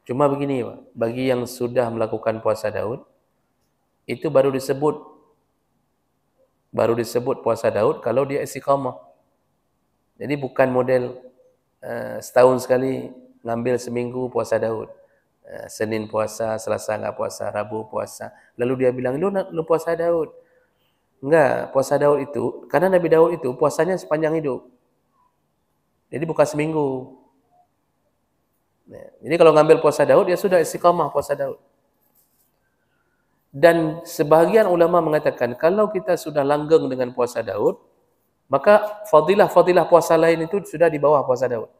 Cuma begini, Pak, bagi yang sudah melakukan puasa Daud, itu baru disebut puasa Daud kalau dia istiqamah. Jadi bukan model setahun sekali ngambil seminggu puasa Daud. Senin puasa, Selasa enggak puasa, Rabu puasa. Lalu dia bilang, lu puasa Daud. Enggak, puasa Daud itu, karena Nabi Daud itu puasanya sepanjang hidup. Jadi bukan seminggu. Jadi kalau ngambil puasa Daud, ya sudah istiqamah puasa Daud. Dan sebahagian ulama mengatakan, kalau kita sudah langgeng dengan puasa Daud, maka fadilah-fadilah puasa lain itu sudah di bawah puasa Daud.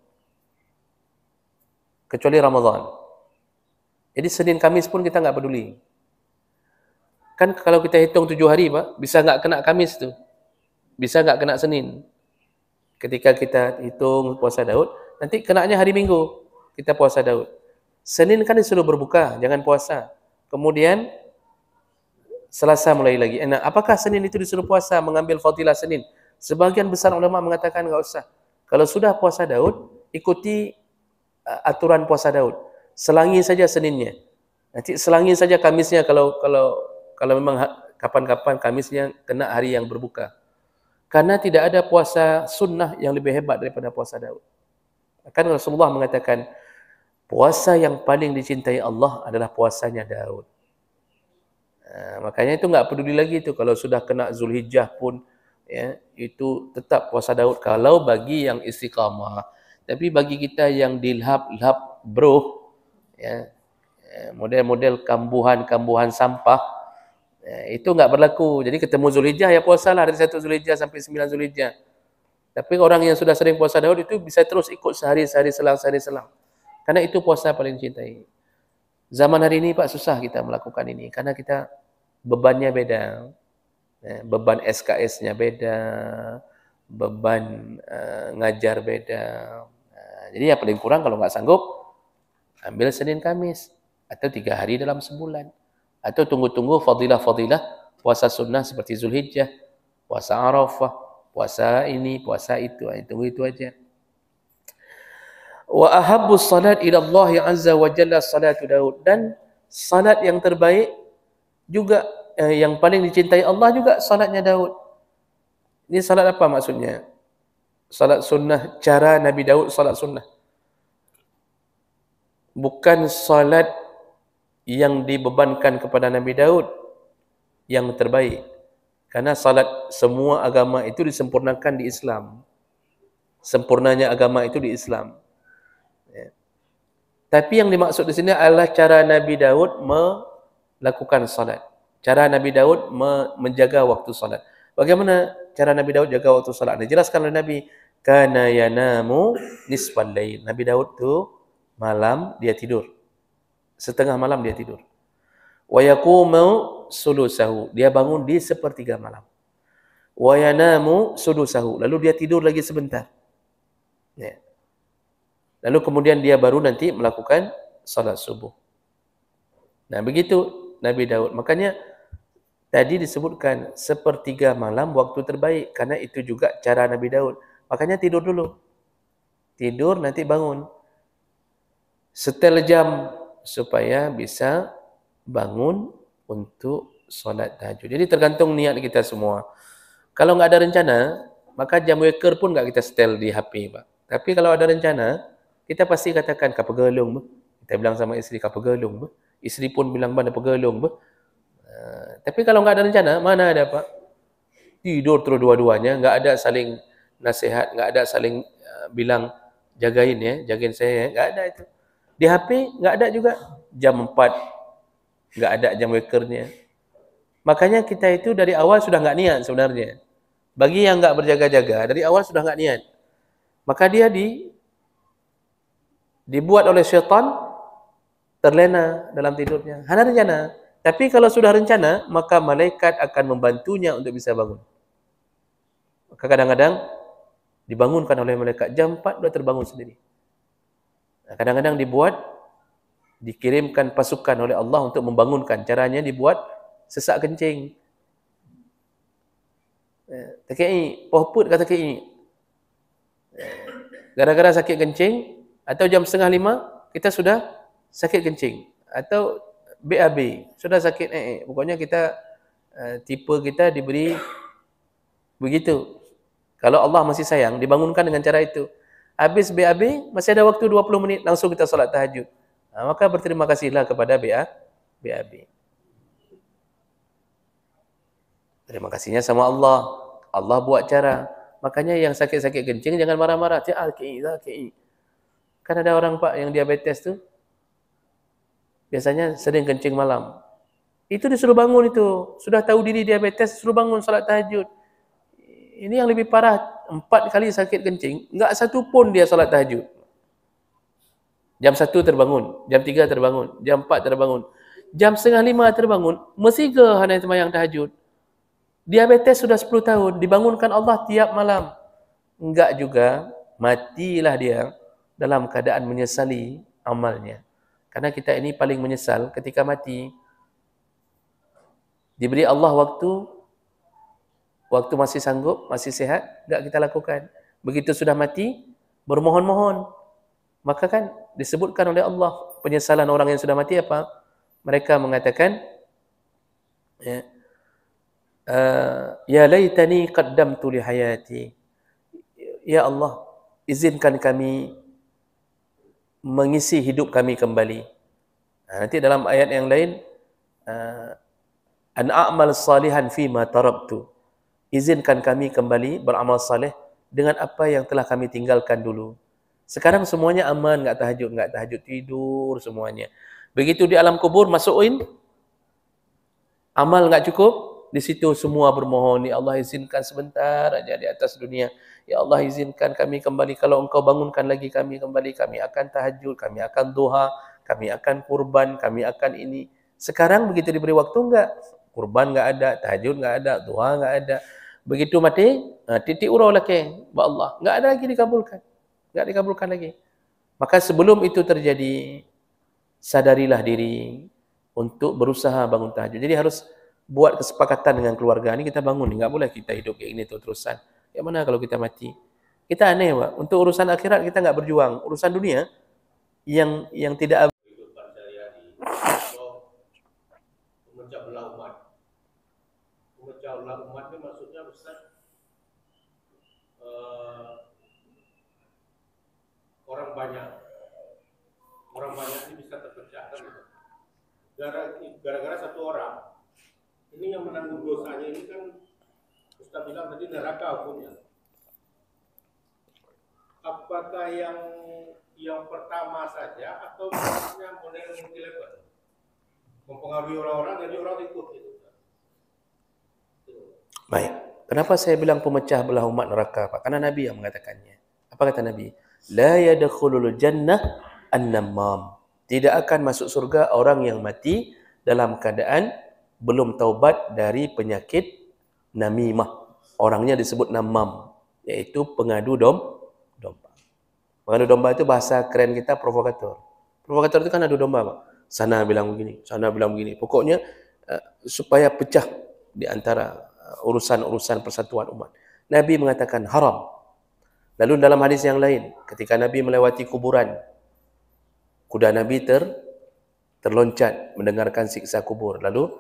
Kecuali Ramadan. Jadi Senin Kamis pun kita enggak peduli. Kan kalau kita hitung 7 hari, Pak, bisa enggak kena Kamis tu. Bisa enggak kena Senin. Ketika kita hitung puasa Daud, nanti kenanya hari Minggu, kita puasa Daud. Senin kan disuruh berbuka, jangan puasa. Kemudian Selasa mulai lagi. Nah, apakah Senin itu disuruh puasa, mengambil fadilah Senin? Sebagian besar ulama mengatakan enggak usah. Kalau sudah puasa Daud, ikuti aturan puasa Daud. Selangi saja Seninnya. Nanti selangi saja Kamisnya kalau memang kapan-kapan Kamisnya kena hari yang berbuka. Karena tidak ada puasa sunnah yang lebih hebat daripada puasa Daud. Kan Rasulullah mengatakan, puasa yang paling dicintai Allah adalah puasanya Daud. Makanya itu enggak peduli lagi itu kalau sudah kena Zulhijjah pun, ya, itu tetap puasa Daud kalau bagi yang istiqamah. Tapi bagi kita yang dilhab-lhab bro, ya, model-model kambuhan sampah, itu enggak berlaku. Jadi ketemu Zulhijjah, ya puasalah dari 1 Zulhijjah sampai 9 Zulhijjah. Tapi orang yang sudah sering puasa Daud itu bisa terus ikut sehari selang. Karena itu puasa paling dicintai. Zaman hari ini, Pak, susah kita melakukan ini. Karena kita bebannya beda. Beban SKS-nya beda. Beban ngajar beda. Jadi ya paling kurang kalau nggak sanggup, ambil Senin Kamis. Atau 3 hari dalam sebulan. Atau tunggu-tunggu fadilah-fadilah puasa sunnah seperti Zulhijjah, puasa Arafah, puasa ini, puasa itu. Tunggu itu aja. Wa ahabbus salat ila Allah azza wa jalla salatu Daud. Dan salat yang terbaik juga yang paling dicintai Allah juga salatnya Daud. Ini salat apa maksudnya? Salat sunnah, cara Nabi Daud salat sunnah. Bukan salat yang dibebankan kepada Nabi Daud yang terbaik. Karena salat semua agama itu disempurnakan di Islam. Sempurnanya agama itu di Islam. Ya. Tapi yang dimaksud di sini adalah cara Nabi Daud melakukan salat. Cara Nabi Daud menjaga waktu salat. Bagaimana cara Nabi Daud jaga waktu salat? Dijelaskan oleh Nabi, kana yanamu nisfal lail. Nabi Daud tu malam dia tidur. Setengah malam dia tidur. Wa yaqumu sulusahu. Dia bangun di sepertiga malam. Wa yanamu sulusahu. Lalu dia tidur lagi sebentar. Ya. Lalu kemudian dia baru nanti melakukan salat subuh. Nah, begitu Nabi Daud. Makanya tadi disebutkan sepertiga malam waktu terbaik. Karena itu juga cara Nabi Daud. Makanya tidur dulu. Tidur nanti bangun. Setel jam supaya bisa bangun untuk solat tahajud. Jadi tergantung niat kita semua. Kalau nggak ada rencana, maka jam waker pun nggak kita setel di HP, Pak. Tapi kalau ada rencana, kita pasti katakan kapegelung. Kita bilang sama istri kapegelung. Istri pun bilang mana pegelung. Tapi kalau nggak ada rencana, mana ada, Pak? Tidur terus dua-duanya, nggak ada saling nasihat, nggak ada saling bilang jagain ya, jagain saya ya, nggak ada itu. Di HP nggak ada juga jam 4, nggak ada jam wakernya. Makanya kita itu dari awal sudah nggak niat sebenarnya. Bagi yang nggak berjaga-jaga, dari awal sudah nggak niat. Maka dia dibuat oleh syaitan terlena dalam tidurnya. Hanya rencana. Tapi kalau sudah rencana, maka malaikat akan membantunya untuk bisa bangun. Maka kadang-kadang dibangunkan oleh malaikat. Jam 4 sudah terbangun sendiri. Kadang-kadang dikirimkan pasukan oleh Allah untuk membangunkan. Caranya dibuat sesak kencing. TKI, pohput kata TKI. Gara-gara sakit kencing, atau jam 4:30, kita sudah sakit kencing. Atau BAB, sudah sakit Pokoknya kita, tipe kita diberi begitu. Kalau Allah masih sayang, dibangunkan dengan cara itu. Habis BAB, masih ada waktu 20 menit, langsung kita salat tahajud. Maka berterima kasihlah kepada BAB. Terima kasihnya sama Allah. Allah buat cara. Makanya yang sakit-sakit kencing jangan marah-marah. Kan ada orang, Pak, yang diabetes tu biasanya sering kencing malam. Itu disuruh bangun itu. Sudah tahu diri diabetes, suruh bangun salat tahajud. Ini yang lebih parah. 4 kali sakit kencing, enggak satu pun dia salat tahajud. Jam 1 terbangun, jam 3 terbangun, jam 4 terbangun. Jam 4:30 terbangun, mesti ke hanya sembahyang tahajud. Diabetes sudah 10 tahun, dibangunkan Allah tiap malam. Enggak juga, matilah dia dalam keadaan menyesali amalnya. Karena kita ini paling menyesal ketika mati. Diberi Allah waktu masih sanggup, masih sehat, enggak kita lakukan. Begitu sudah mati, bermohon-mohon. Maka kan disebutkan oleh Allah penyesalan orang yang sudah mati apa? Mereka mengatakan, ya laitani qaddamtu li hayati. Ya Allah, izinkan kami mengisi hidup kami kembali. Nanti dalam ayat yang lain, an a'mal salihan fima taraktu. Izinkan kami kembali beramal saleh dengan apa yang telah kami tinggalkan dulu. Sekarang semuanya aman, enggak tahajud tidur semuanya. Begitu di alam kubur masukin amal enggak cukup, di situ semua bermohon, ya Allah izinkan sebentar aja di atas dunia. Ya Allah izinkan kami kembali, kalau Engkau bangunkan lagi kami kembali, kami akan tahajud, kami akan duha, kami akan kurban, kami akan ini. Sekarang begitu diberi waktu enggak, kurban enggak ada, tahajud enggak ada, duha enggak ada. Begitu mati, titik urau lagi, ba Allah, enggak ada lagi dikabulkan. Enggak dikabulkan lagi. Maka sebelum itu terjadi, sadarilah diri untuk berusaha bangun tahajud. Jadi harus buat kesepakatan dengan keluarga. Ini kita bangun, enggak boleh kita hidup kayak ini terus-terusan. Ya mana kalau kita mati? Kita aneh, Pak. Untuk urusan akhirat kita enggak berjuang. Urusan dunia yang tidak kehidupan sehari-hari atau memecah belah umat. Memecah belah umat itu maksudnya Ustaz, orang banyak ini bisa terpecah kan gitu. Gara-gara satu orang. Ini yang menanggung dosanya ini kan Ustaz bilang tadi neraka hukumnya. apakah yang pertama saja atau maksudnya model multi level? Mempengaruhi orang-orang jadi orang ikut gitu. Baik. Kenapa saya bilang pemecah belah umat neraka, Pak? Karena Nabi yang mengatakannya. Apa kata Nabi? La yadkhulul jannah an-nammam. Tidak akan masuk surga orang yang mati dalam keadaan belum taubat dari penyakit namimah. Orangnya disebut namam, iaitu pengadu domba. Pengadu domba itu bahasa keren kita provokator. Provokator itu kan adu domba, Pak. Sana bilang begini, sana bilang begini. Pokoknya supaya pecah di antara urusan-urusan persatuan umat. Nabi mengatakan haram. Lalu dalam hadis yang lain, ketika Nabi melewati kuburan, kuda Nabi terloncat mendengarkan siksa kubur. Lalu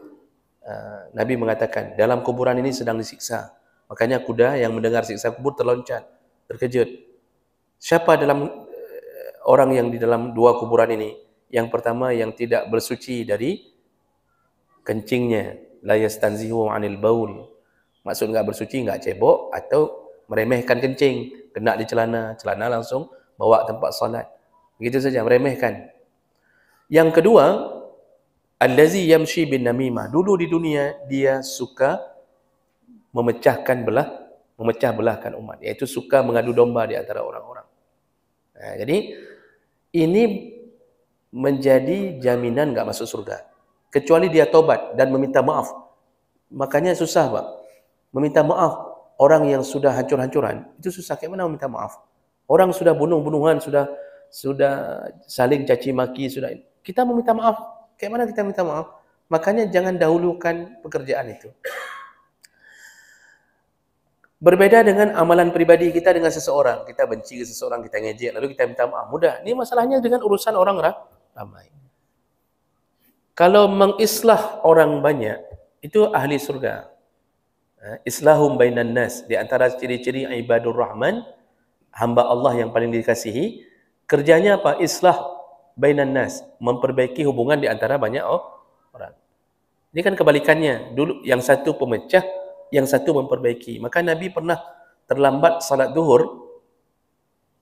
Nabi mengatakan, dalam kuburan ini sedang disiksa. Makanya kuda yang mendengar siksa kubur terloncat, terkejut. Siapa dalam orang yang di dalam dua kuburan ini? Yang pertama yang tidak bersuci dari kencingnya, la yastanzihu 'anil baul. Maksud enggak bersuci, enggak cebok atau meremehkan kencing, kena di celana langsung bawa tempat salat. Begitu saja, meremehkan. Yang kedua, allazi yamshi bin namimah. Dulu di dunia dia suka memecah belahkan umat, iaitu suka mengadu domba di antara orang-orang. Nah, jadi ini menjadi jaminan enggak masuk surga, kecuali dia tobat dan meminta maaf. Makanya susah, Pak. Meminta maaf orang yang sudah hancur-hancuran, itu susah. Kayak mana meminta maaf? Orang sudah bunuh-bunuhan, sudah saling caci maki, sudah. Kita meminta maaf. Kayak mana kita minta maaf? Makanya jangan dahulukan pekerjaan itu. Berbeda dengan amalan pribadi kita dengan seseorang. Kita benci ke seseorang, kita ngejek, lalu kita minta maaf. Mudah. Ini masalahnya dengan urusan orang ramai. Kalau mengislah orang banyak, itu ahli surga. Islahum bainan nas. Di antara ciri-ciri ibadur rahman, hamba Allah yang paling dikasihi, kerjanya apa? Islah bainan nas. Memperbaiki hubungan di antara banyak orang. Ini kan kebalikannya. Dulu yang satu pemecah, yang satu memperbaiki. Maka Nabi pernah terlambat salat zuhur.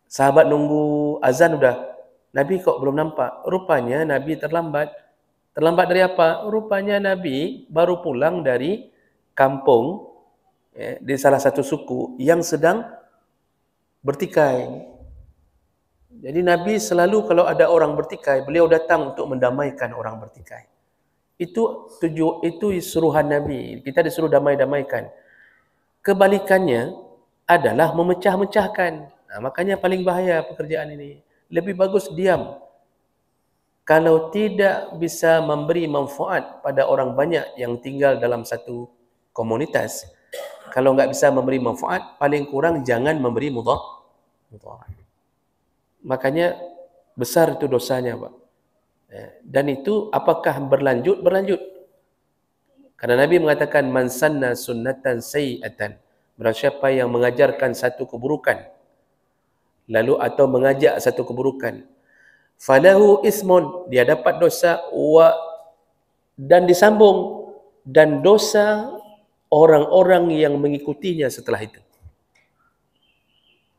Sahabat nunggu azan udah. Nabi kok belum nampak. Rupanya Nabi terlambat. Terlambat dari apa? Rupanya Nabi baru pulang dari kampung di salah satu suku yang sedang bertikai. Jadi Nabi selalu kalau ada orang bertikai, beliau datang untuk mendamaikan orang bertikai. Itu suruhan Nabi. Kita disuruh damai-damaikan. Kebalikannya adalah memecah-mecahkan. Nah, makanya paling bahaya pekerjaan ini. Lebih bagus diam. Kalau tidak bisa memberi manfaat pada orang banyak yang tinggal dalam satu komunitas, kalau nggak bisa memberi manfaat, paling kurang jangan memberi mudarat. Makanya besar itu dosanya, Pak. Dan itu apakah berlanjut? Berlanjut. Karena Nabi mengatakan man sanna sunnatan sayyi'atan. Barang siapa yang mengajarkan satu keburukan lalu atau mengajak satu keburukan, falahu ismun, dia dapat dosa, dan disambung, dan dosa orang-orang yang mengikutinya setelah itu.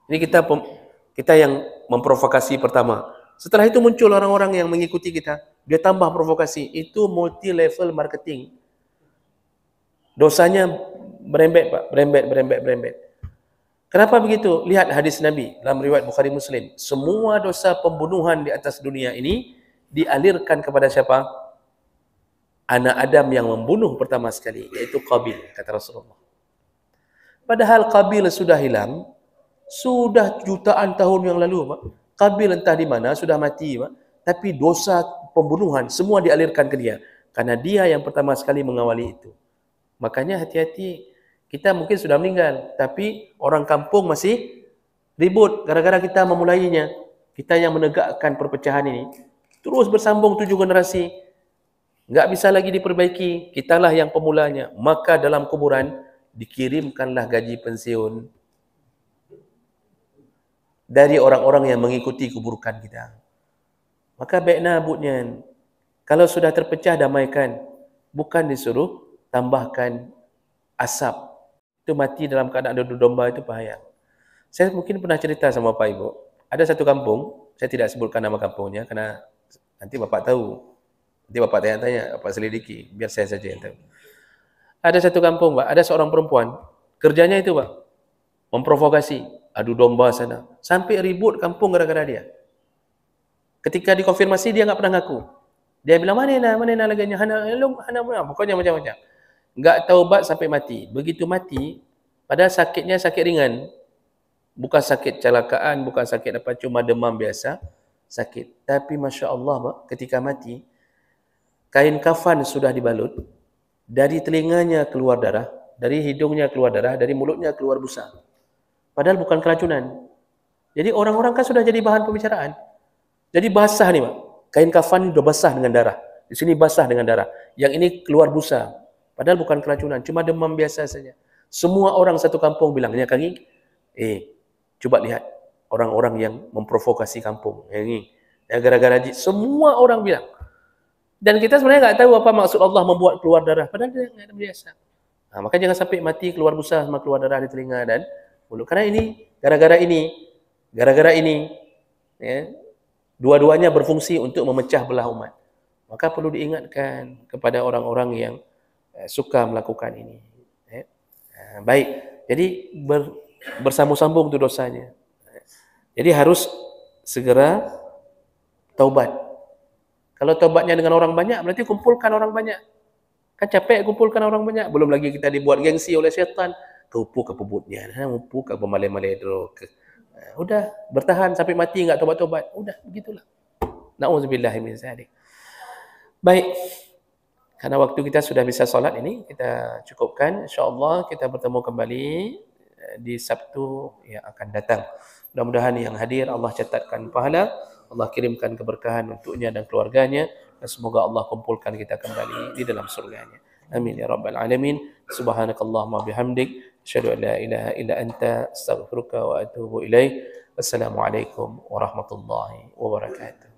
Ini kita yang memprovokasi pertama. Setelah itu muncul orang-orang yang mengikuti kita, dia tambah provokasi. Itu multi level marketing. Dosanya berembet, Pak, berembet. Kenapa begitu? Lihat hadis Nabi dalam riwayat Bukhari Muslim. Semua dosa pembunuhan di atas dunia ini dialirkan kepada siapa? Anak Adam yang membunuh pertama sekali, yaitu Qabil, kata Rasulullah. Padahal Qabil sudah hilang, sudah jutaan tahun yang lalu, Pak. Qabil entah di mana, sudah mati, Pak. Tapi dosa pembunuhan semua dialirkan ke dia. Karena dia yang pertama sekali mengawali itu. Makanya hati-hati. Kita mungkin sudah meninggal, tapi orang kampung masih ribut gara-gara kita memulainya. Kita yang menegakkan perpecahan ini. Terus bersambung 7 generasi. Enggak bisa lagi diperbaiki. Kitalah yang pemulanya. Maka dalam kuburan dikirimkanlah gaji pensiun dari orang-orang yang mengikuti keburukan kita. Maka baiknya abutnya, kalau sudah terpecah damaikan, bukan disuruh tambahkan asap. Itu mati dalam keadaan adu domba itu bahaya. Saya mungkin pernah cerita sama Bapak Ibu, ada satu kampung, saya tidak sebutkan nama kampungnya karena nanti Bapak tahu. Nanti Bapak tanya-tanya, Bapak selidiki, biar saya saja yang tahu. Ada satu kampung, Pak, ada seorang perempuan, kerjanya itu, Pak, memprovokasi, adu domba sana, sampai ribut kampung gara-gara dia. Ketika dikonfirmasi dia nggak pernah ngaku. Dia bilang mana laganya, hana, pokoknya macam-macam. Nggak taubat sampai mati. Begitu mati, padahal sakitnya sakit ringan, bukan sakit celakaan, bukan sakit apa, cuma demam biasa, sakit. Tapi Masya Allah, Pak, ketika mati, kain kafan sudah dibalut, dari telinganya keluar darah, dari hidungnya keluar darah, dari mulutnya keluar busa. Padahal bukan keracunan. Jadi orang-orang kan sudah jadi bahan pembicaraan. Jadi basah nih, Pak. Kain kafan sudah basah dengan darah. Di sini basah dengan darah. Yang ini keluar busa. Padahal bukan keracunan, cuma demam biasa saja. Semua orang satu kampung bilangnya, Kang, coba lihat orang-orang yang memprovokasi kampung. Ini gara-gara semua orang bilang. Dan kita sebenarnya nggak tahu apa maksud Allah membuat keluar darah. Padahal dia nggak ada biasa. Nah, maka jangan sampai mati keluar busa sama keluar darah di telinga dan mulut. Karena ini, gara-gara ini, ya, dua-duanya berfungsi untuk memecah belah umat. Maka perlu diingatkan kepada orang-orang yang suka melakukan ini. Ya. Nah, baik, jadi bersambung-sambung itu dosanya. Jadi harus segera taubat. Kalau taubatnya dengan orang banyak, berarti kumpulkan orang banyak. Kan capek kumpulkan orang banyak. Belum lagi kita dibuat gengsi oleh syaitan. Keupu ke pebutnya, upu ke pemalai-malai drog. Udah, bertahan sampai mati enggak tobat-tobat. Udah, begitulah. Na'udzubillahi min dzalik. Baik. Karena waktu kita sudah bisa salat ini, kita cukupkan. InsyaAllah kita bertemu kembali di Sabtu yang akan datang. Mudah-mudahan yang hadir Allah catatkan pahala, Allah kirimkan keberkahan untuknya dan keluarganya, dan semoga Allah kumpulkan kita kembali di dalam surganya. Amin ya rabbal alamin. Subhanakallahumma bihamdik, asyhadu an la ilaha illa anta, astaghfiruka wa atubu ilaik. Wassalamualaikum warahmatullahi wabarakatuh.